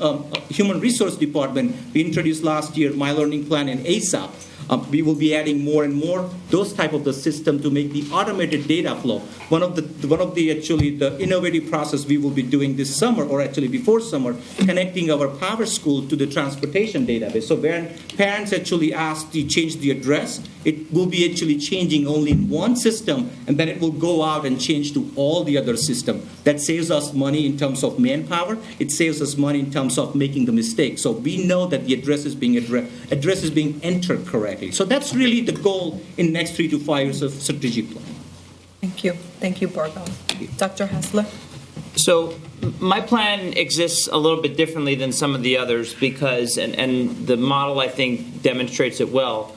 Human Resource Department. We introduced last year My Learning Plan and ASAP. We will be adding more and more those type of the system to make the automated data flow. One of the innovative process we will be doing this summer, or actually before summer, connecting our Power School to the transportation database. So when parents actually ask to change the address, it will be actually changing only in one system, and then it will go out and change to all the other system. That saves us money in terms of manpower. It saves us money in terms of making the mistake. So we know that the address is being entered correctly. So that's really the goal in next 3 to 5 years of strategic plan. Thank you. Thank you, Bhargav. Dr. Hassler? So my plan exists a little bit differently than some of the others because, and the model I think demonstrates it well,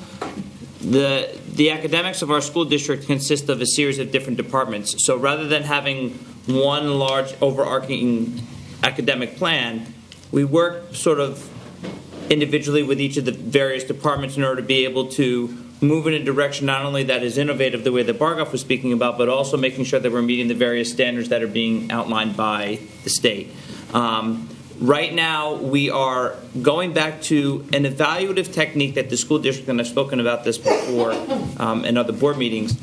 the academics of our school district consist of a series of different departments. So rather than having one large overarching academic plan, we work sort of individually with each of the various departments in order to be able to move in a direction not only that is innovative the way that Bhargav was speaking about, but also making sure that we're meeting the various standards that are being outlined by the state. Right now, we are going back to an evaluative technique that the school district, and I've spoken about this before in other board meetings,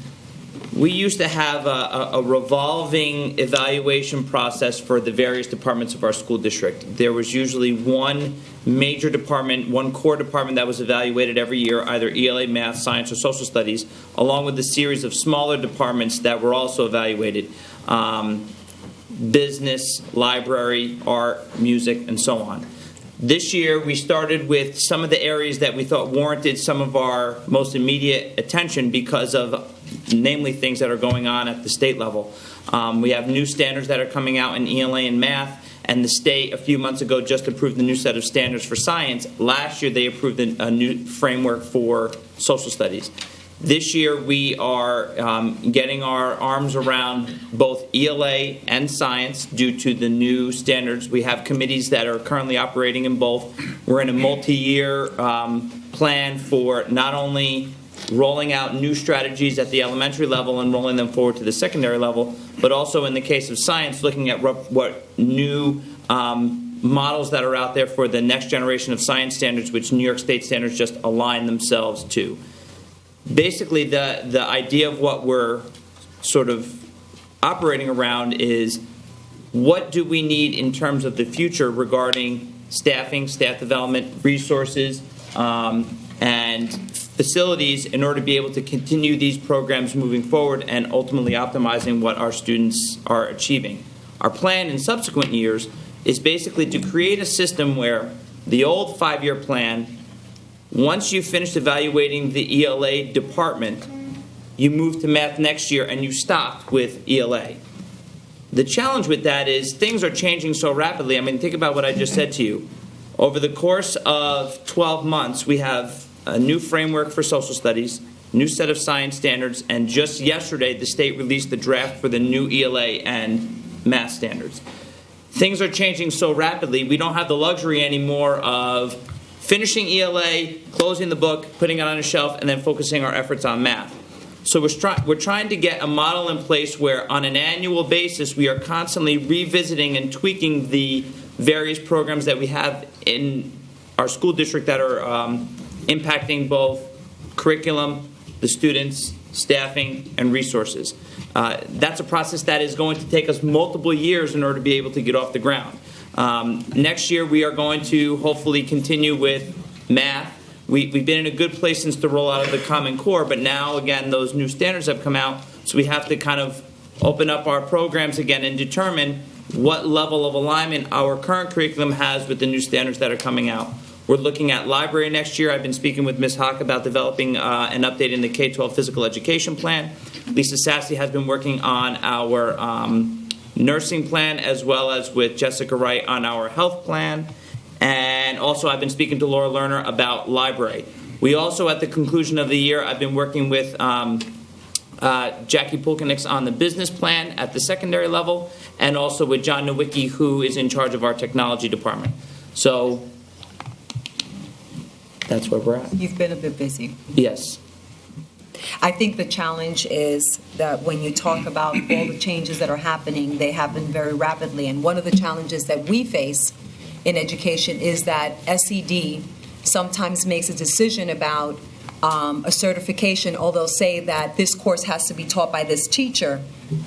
we used to have a revolving evaluation process for the various departments of our school district. There was usually one major department, one core department that was evaluated every year, either ELA, math, science, or social studies, along with a series of smaller departments that were also evaluated. Business, library, art, music, and so on. This year, we started with some of the areas that we thought warranted some of our most immediate attention because of, namely, things that are going on at the state level. We have new standards that are coming out in ELA and math, and the state a few months ago just approved the new set of standards for science. Last year, they approved a new framework for social studies. This year, we are getting our arms around both ELA and science due to the new standards. We have committees that are currently operating in both. We're in a multi-year plan for not only rolling out new strategies at the elementary level and rolling them forward to the secondary level, but also in the case of science, looking at what new models that are out there for the next generation of science standards, which New York State standards just align themselves to. Basically, the idea of what we're sort of operating around is what do we need in terms of the future regarding staffing, staff development, resources, and facilities in order to be able to continue these programs moving forward and ultimately optimizing what our students are achieving. Our plan in subsequent years is basically to create a system where the old 5-year plan, once you finished evaluating the ELA department, you move to math next year and you stop with ELA. The challenge with that is things are changing so rapidly. I mean, think about what I just said to you. Over the course of 12 months, we have a new framework for social studies, new set of science standards, and just yesterday the state released the draft for the new ELA and math standards. Things are changing so rapidly, we don't have the luxury anymore of finishing ELA, closing the book, putting it on a shelf, and then focusing our efforts on math. So we're trying to get a model in place where on an annual basis we are constantly revisiting and tweaking the various programs that we have in our school district that are impacting both curriculum, the students, staffing, and resources. That's a process that is going to take us multiple years in order to be able to get off the ground. Next year, we are going to hopefully continue with math. We've been in a good place since the rollout of the Common Core, but now, again, those new standards have come out, so we have to kind of open up our programs again and determine what level of alignment our current curriculum has with the new standards that are coming out. We're looking at library next year. I've been speaking with Ms. Hawk about developing and updating the K-12 physical education plan. Lisa Sassy has been working on our nursing plan, as well as with Jessica Wright on our health plan. And also I've been speaking to Laura Lerner about library. We also, at the conclusion of the year, I've been working with Jackie Pulkinix on the business plan at the secondary level, and also with John Nowicki, who is in charge of our technology department. So that's where we're at. You've been a bit busy. Yes. I think the challenge is that when you talk about all the changes that are happening, they happen very rapidly. And one of the challenges that we face in education is that SED sometimes makes a decision about a certification, or they'll say that this course has to be taught by this teacher.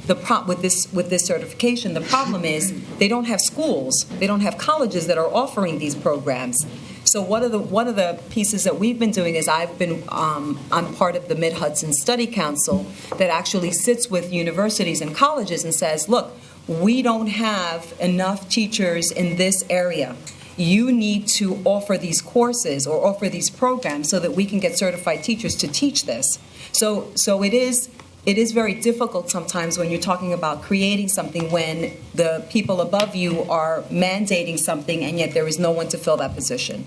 With this certification, the problem is they don't have schools, they don't have colleges that are offering these programs. So one of the pieces that we've been doing is I'm part of the Mid-Hudson Study Council that actually sits with universities and colleges and says, look, we don't have enough teachers in this area. You need to offer these courses or offer these programs so that we can get certified teachers to teach this. So it is very difficult sometimes when you're talking about creating something when the people above you are mandating something and yet there is no one to fill that position.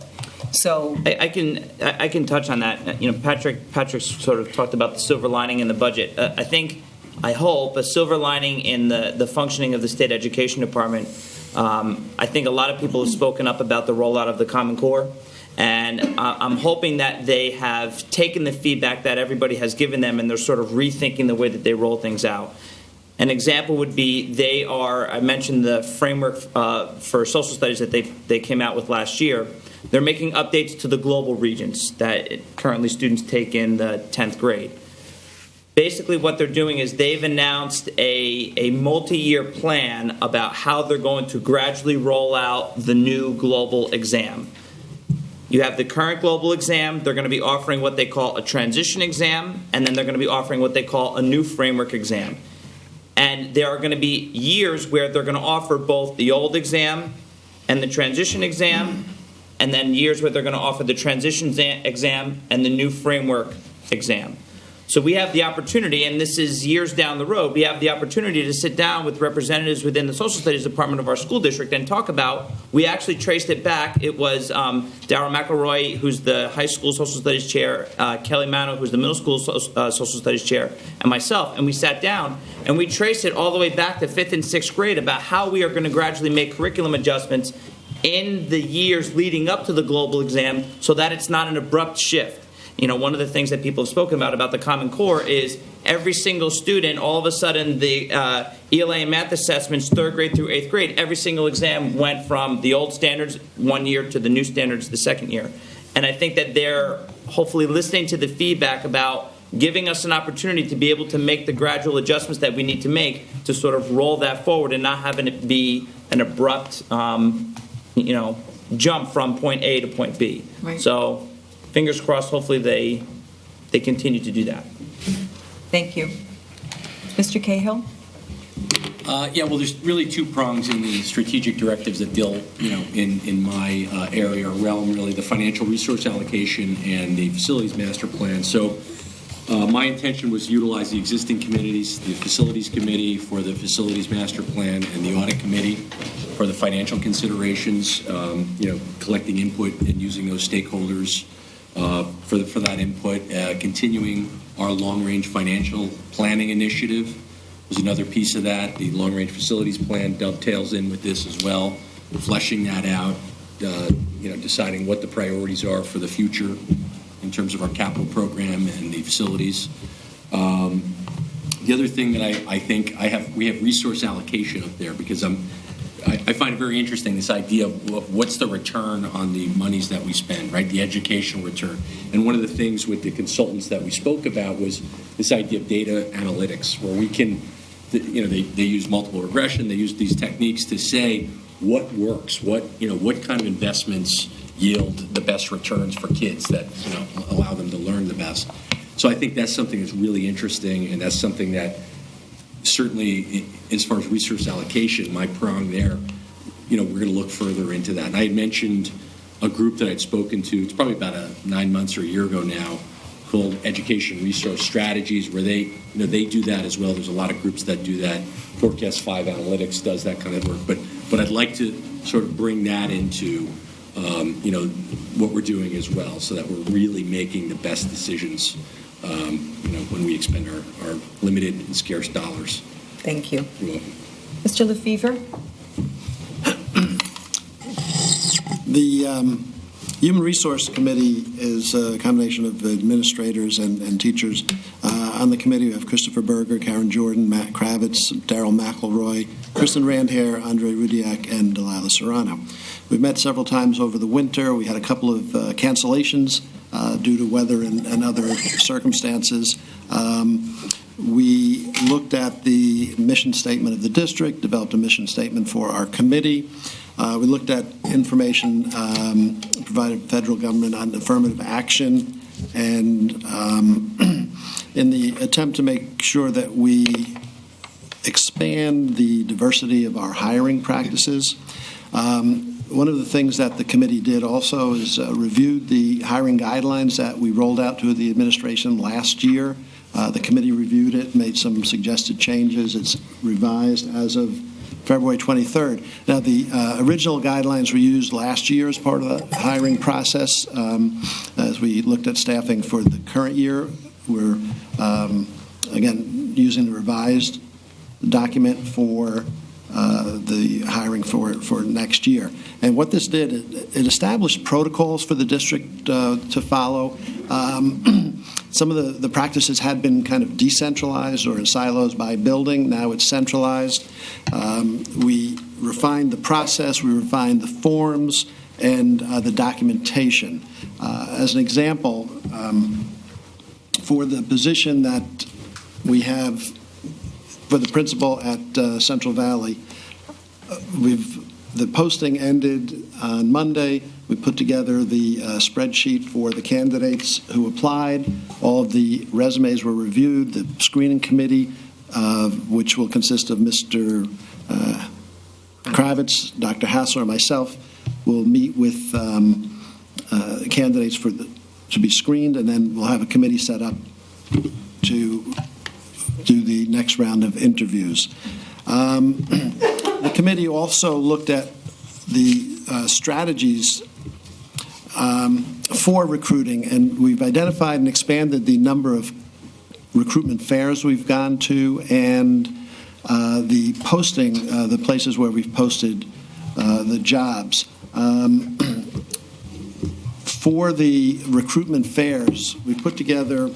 So I can touch on that. You know, Patrick sort of talked about the silver lining in the budget. I hope a silver lining in the functioning of the state education department. I think a lot of people have spoken up about the rollout of the Common Core, and I'm hoping that they have taken the feedback that everybody has given them and they're sort of rethinking the way that they roll things out. An example would be I mentioned the framework for social studies that they came out with last year. They're making updates to the global regions that currently students take in the 10th grade. Basically what they're doing is they've announced a multi-year plan about how they're going to gradually roll out the new global exam. You have the current global exam. They're going to be offering what they call a transition exam, and then they're going to be offering what they call a new framework exam. And there are going to be years where they're going to offer both the old exam and the transition exam, and then years where they're going to offer the transition exam and the new framework exam. So we have the opportunity, and this is years down the road, we have the opportunity to sit down with representatives within the social studies department of our school district and talk about, we actually traced it back. It was Darryl McElroy, who's the high school social studies chair, Kelly Mano, who's the middle school social studies chair, and myself. And we sat down and we traced it all the way back to 5th and 6th grade about how we are going to gradually make curriculum adjustments in the years leading up to the global exam so that it's not an abrupt shift. You know, one of the things that people have spoken about the Common Core is every single student, all of a sudden the ELA and math assessments, 3rd grade through 8th grade, every single exam went from the old standards one year to the new standards the second year. And I think that they're hopefully listening to the feedback about giving us an opportunity to be able to make the gradual adjustments that we need to make to sort of roll that forward and not having it be an abrupt, jump from point A to point B. Right. So fingers crossed, hopefully they continue to do that. Thank you. Mr. Cahill? Well, there's really two prongs in the strategic directives that deal, in my area or realm, really, the financial resource allocation and the facilities master plan. So my intention was to utilize the existing committees, the facilities committee for the facilities master plan and the audit committee for the financial considerations, collecting input and using those stakeholders for that input. Continuing our long-range financial planning initiative was another piece of that. The long-range facilities plan dovetails in with this as well, fleshing that out, deciding what the priorities are for the future in terms of our capital program and the facilities. The other thing that I think we have resource allocation up there because I find it very interesting, this idea of what's the return on the monies that we spend, right? The educational return. And one of the things with the consultants that we spoke about was this idea of data analytics, where we can, they use multiple regression, they use these techniques to say what works, what kind of investments yield the best returns for kids that, allow them to learn the best. So I think that's something that's really interesting, and that's something that certainly, as far as resource allocation, my prong there, we're going to look further into that. And I had mentioned a group that I'd spoken to, it's probably about 9 months or a year ago now, called Education Resource Strategies, where they do that as well. There's a lot of groups that do that. Forecast 5 Analytics does that kind of work. But I'd like to sort of bring that into, what we're doing as well, so that we're really making the best decisions when we expend our limited and scarce dollars. Thank you. You're welcome. Mr. Lefevre? The Human Resource Committee is a combination of administrators and teachers. On the committee, we have Christopher Berger, Karen Jordan, Matt Kravitz, Darryl McElroy, Kristen Randhair, Andre Rudiak, and Delilah Serrano. We've met several times over the winter. We had a couple of cancellations due to weather and other circumstances. We looked at the mission statement of the district, developed a mission statement for our committee. We looked at information provided by the federal government on affirmative action, and in the attempt to make sure that we expand the diversity of our hiring practices. One of the things that the committee did also is reviewed the hiring guidelines that we rolled out to the administration last year. The committee reviewed it, made some suggested changes. It's revised as of February 23rd. Now, the original guidelines were used last year as part of the hiring process. As we looked at staffing for the current year, we're, again, using the revised document for the hiring for next year. And what this did, it established protocols for the district to follow. Some of the practices had been kind of decentralized or in silos by building. Now it's centralized. We refined the process, we refined the forms, and the documentation. As an example, for the position that we have for the principal at Central Valley, the posting ended on Monday. We put together the spreadsheet for the candidates who applied. All of the resumes were reviewed. The screening committee, which will consist of Mr. Kravitz, Dr. Hassler, and myself, will meet with candidates to be screened, and then we'll have a committee set up to do the next round of interviews. The committee also looked at the strategies for recruiting, and we've identified and expanded the number of recruitment fairs we've gone to and the posting, the places where we've posted the jobs. For the recruitment fairs, we put together,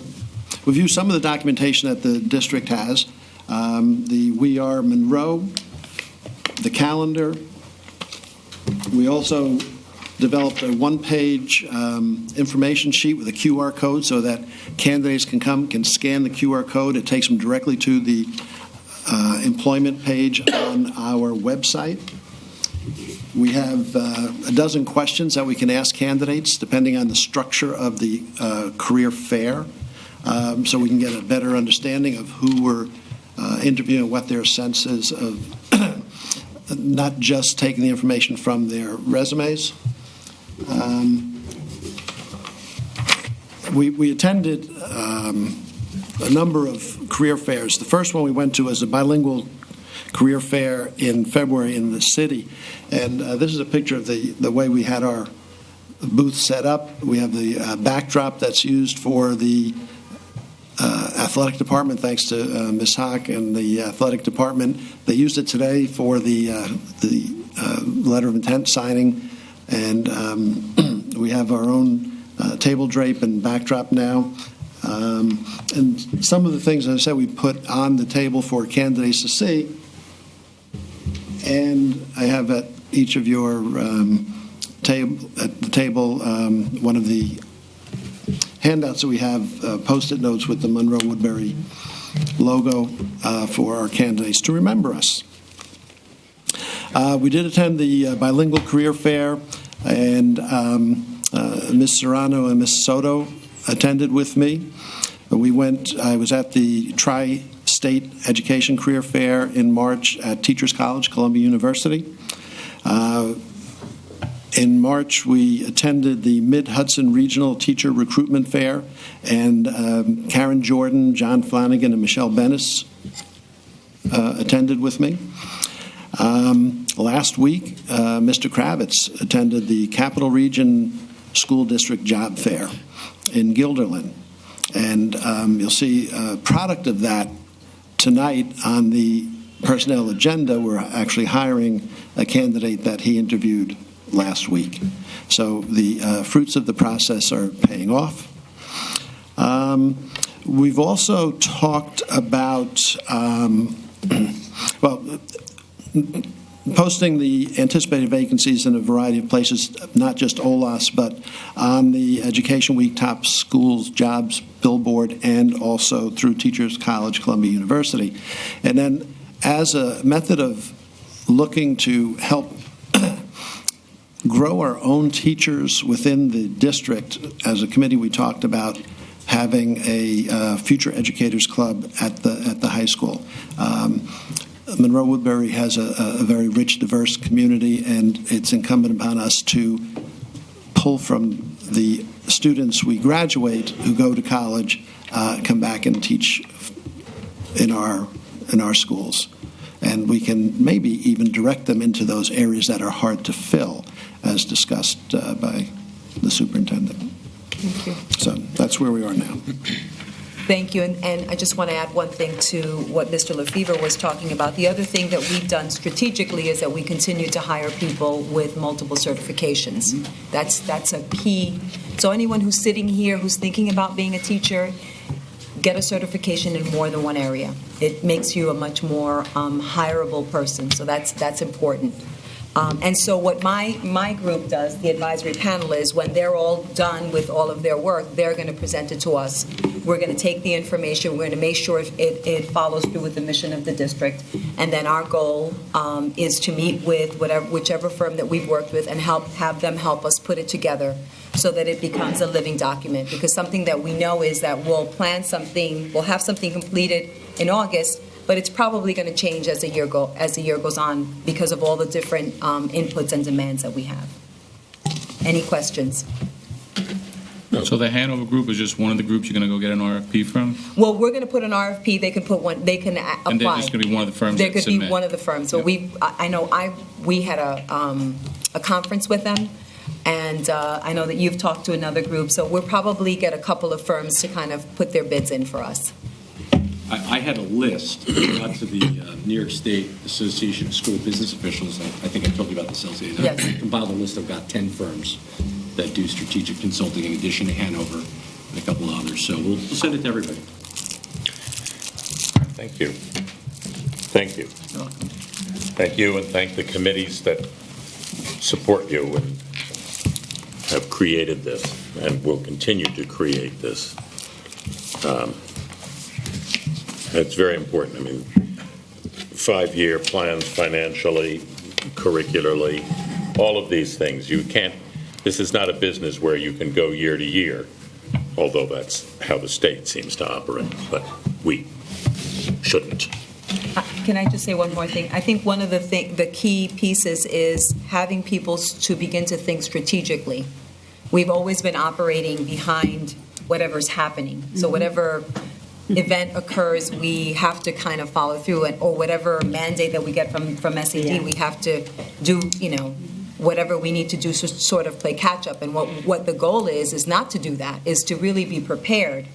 we've used some of the documentation that the district has, the We Are Monroe, the calendar. We also developed a one-page information sheet with a QR code so that candidates can scan the QR code. It takes them directly to the employment page on our website. We have a dozen questions that we can ask candidates depending on the structure of the career fair, so we can get a better understanding of who we're interviewing, what their sense is of not just taking the information from their resumes. We attended a number of career fairs. The first one we went to was a bilingual career fair in February in the city. And this is a picture of the way we had our booth set up. We have the backdrop that's used for the athletic department, thanks to Ms. Hock and the athletic department. They used it today for the letter of intent signing. And we have our own table drape and backdrop now. And some of the things, as I said, we put on the table for candidates to see. And I have at each of your table one of the handouts that we have Post-it notes with the Monroe Woodbury logo for our candidates to remember us. We did attend the bilingual career fair, and Ms. Serrano and Ms. Soto attended with me. I was at the Tri-State Education Career Fair in March at Teachers College, Columbia University. In March, we attended the Mid-Hudson Regional Teacher Recruitment Fair, and Karen Jordan, John Flanagan, and Michelle Bennis attended with me. Last week, Mr. Kravitz attended the Capital Region School District Job Fair in Guilderland. And you'll see a product of that tonight on the personnel agenda. We're actually hiring a candidate that he interviewed last week. So the fruits of the process are paying off. We've also talked about, posting the anticipated vacancies in a variety of places, not just OLAS, but on the Education Week Top Schools Jobs Billboard and also through Teachers College, Columbia University. And then as a method of looking to help grow our own teachers within the district, as a committee we talked about having a Future Educators Club at the high school. Monroe Woodbury has a very rich, diverse community, and it's incumbent upon us to pull from the students we graduate who go to college, come back and teach in our schools. And we can maybe even direct them into those areas that are hard to fill, as discussed by the superintendent. Thank you. So that's where we are now. Thank you, and I just want to add one thing to what Mr. Lefevre was talking about. The other thing that we've done strategically is that we continue to hire people with multiple certifications. That's a key. So anyone who's sitting here who's thinking about being a teacher, get a certification in more than one area. It makes you a much more hireable person, so that's important. And so what my group does, the advisory panel, is when they're all done with all of their work, they're going to present it to us. We're going to take the information. We're going to make sure it follows through with the mission of the district. And then our goal is to meet with whichever firm that we've worked with and have them help us put it together so that it becomes a living document. Because something that we know is that we'll have something completed in August, but it's probably going to change as the year goes on because of all the different inputs and demands that we have. Any questions? So the Hanover group is just one of the groups you're going to go get an RFP from? Well, we're going to put an RFP, they can put one, they can apply. And they're just going to be one of the firms There that could be submit? one of the firms. So we had a conference with them, and I know that you've talked to another group, so we'll probably get a couple of firms to kind of put their bids in for us. I had a list, got to the New York State Association of School Business Officials. I think I told you about the association. Yes. I compiled a list of about 10 firms that do strategic consulting in addition to Hanover and a couple of others. So we'll send it to everybody. Thank you. Thank you. Thank you, and thank the committees that support you and have created this and will continue to create this. It's very important. I mean, 5-year plans financially, curricularly, all of these things. This is not a business where you can go year to year, although that's how the state seems to operate, but we shouldn't. Can I just say one more thing? I think one of the key pieces is having people to begin to think strategically. We've always been operating behind whatever's happening. So whatever event occurs, we have to kind of follow through, or whatever mandate that we get from SED, we have to do, whatever we need to do to sort of play catch up. And what the goal is not to do that, is to really be prepared.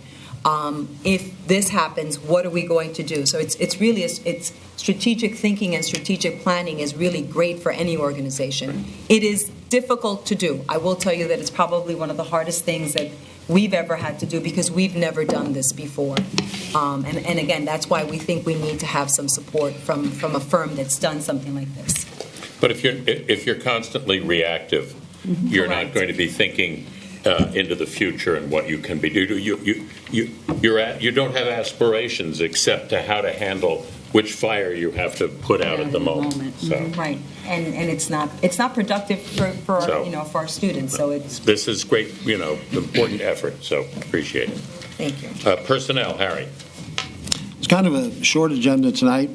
If this happens, what are we going to do? So it's really it's strategic thinking and strategic planning is really great for any organization. It is difficult to do. I will tell you that it's probably one of the hardest things that we've ever had to do because we've never done this before. And again, that's why we think we need to have some support from a firm that's done something like this. But if you're constantly reactive, you're not going to be thinking into the future and what you can be do. You don't have aspirations except to how to handle which fire you have to put out at the moment. So. Right, and it's not productive for our students. So it's this is great, important effort. So appreciate it. Thank you. Personnel, Harry. It's kind of a short agenda tonight.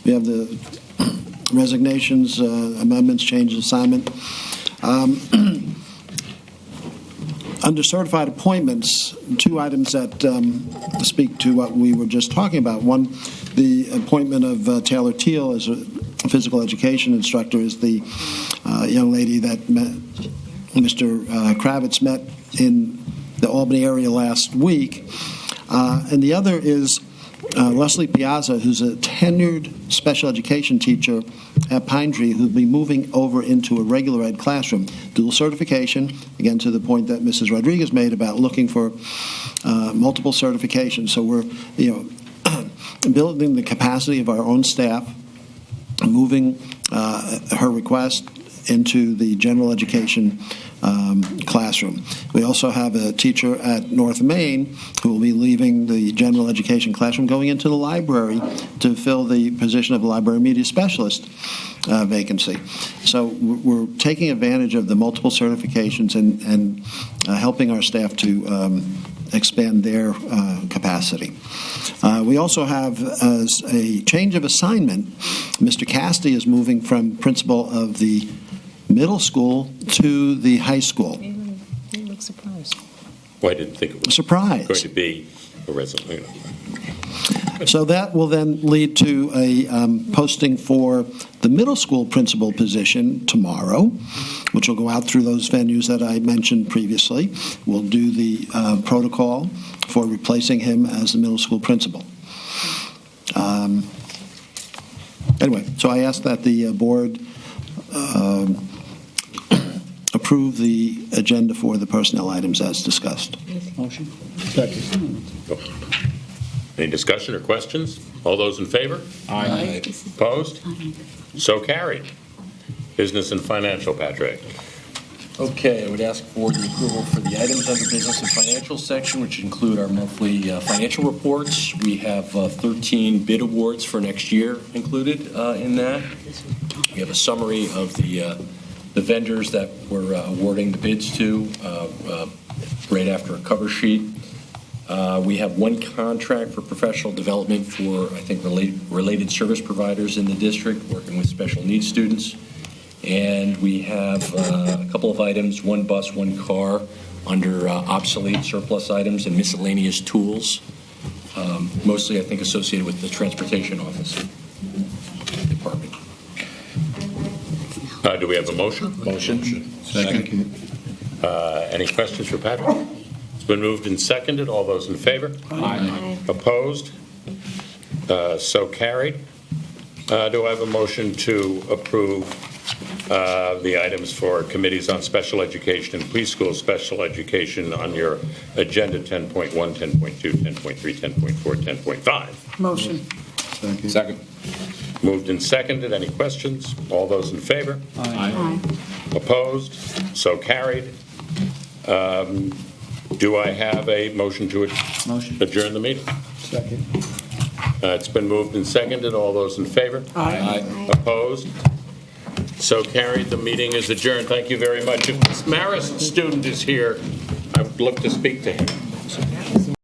We have the resignations, amendments, change of assignment. Under certified appointments, 2 items that speak to what we were just talking about. One, the appointment of Taylor Teal as a physical education instructor is the young lady that Mr. Kravitz met in the Albany area last week. And the other is Leslie Piazza, who's a tenured special education teacher at Pine Tree, who'll be moving over into a regular ed classroom. Dual certification, again, to the point that Mrs. Rodriguez made about looking for multiple certifications. So we're, building the capacity of our own staff, moving her request into the general education classroom. We also have a teacher at North Main who will be leaving the general education classroom, going into the library to fill the position of a library media specialist vacancy. So we're taking advantage of the multiple certifications and helping our staff to expand their capacity. We also have a change of assignment. Mr. Casti is moving from principal of the middle school to the high school. You look surprised. Well, I didn't think it was Surprise. going to be a resolution. So that will then lead to a posting for the middle school principal position tomorrow, which will go out through those venues that I mentioned previously. We'll do the protocol for replacing him as the middle school principal. Anyway, so I ask that the board approve the agenda for the personnel items as discussed. Motion? Any discussion or questions? All those in favor? Aye. Opposed? So carried. Business and financial, Patrick. Okay, I would ask for the approval for the items under business and financial section, which include our monthly financial reports. We have 13 bid awards for next year included in that. We have a summary of the vendors that we're awarding the bids to right after a cover sheet. We have 1 contract for professional development for, I think, related service providers in the district working with special needs students. And we have a couple of items, one bus, one car, under obsolete surplus items and miscellaneous tools, mostly, I think, associated with the Transportation Office Department. Do we have a motion? Motion. Second. Any questions for Patrick? It's been moved and seconded. All those in favor? Aye. Opposed? So carried. Do I have a motion to approve the items for committees on special education and preschool special education on your agenda 10.1, 10.2, 10.3, 10.4, 10.5? Motion. Second. Moved and seconded. Any questions? All those in favor? Aye. Opposed? So carried. Do I have a motion to adjourn the meeting? Second. It's been moved and seconded. All those in favor? Aye. Opposed? So carried. The meeting is adjourned. Thank you very much. If this Marist student is here, I would look to speak to him.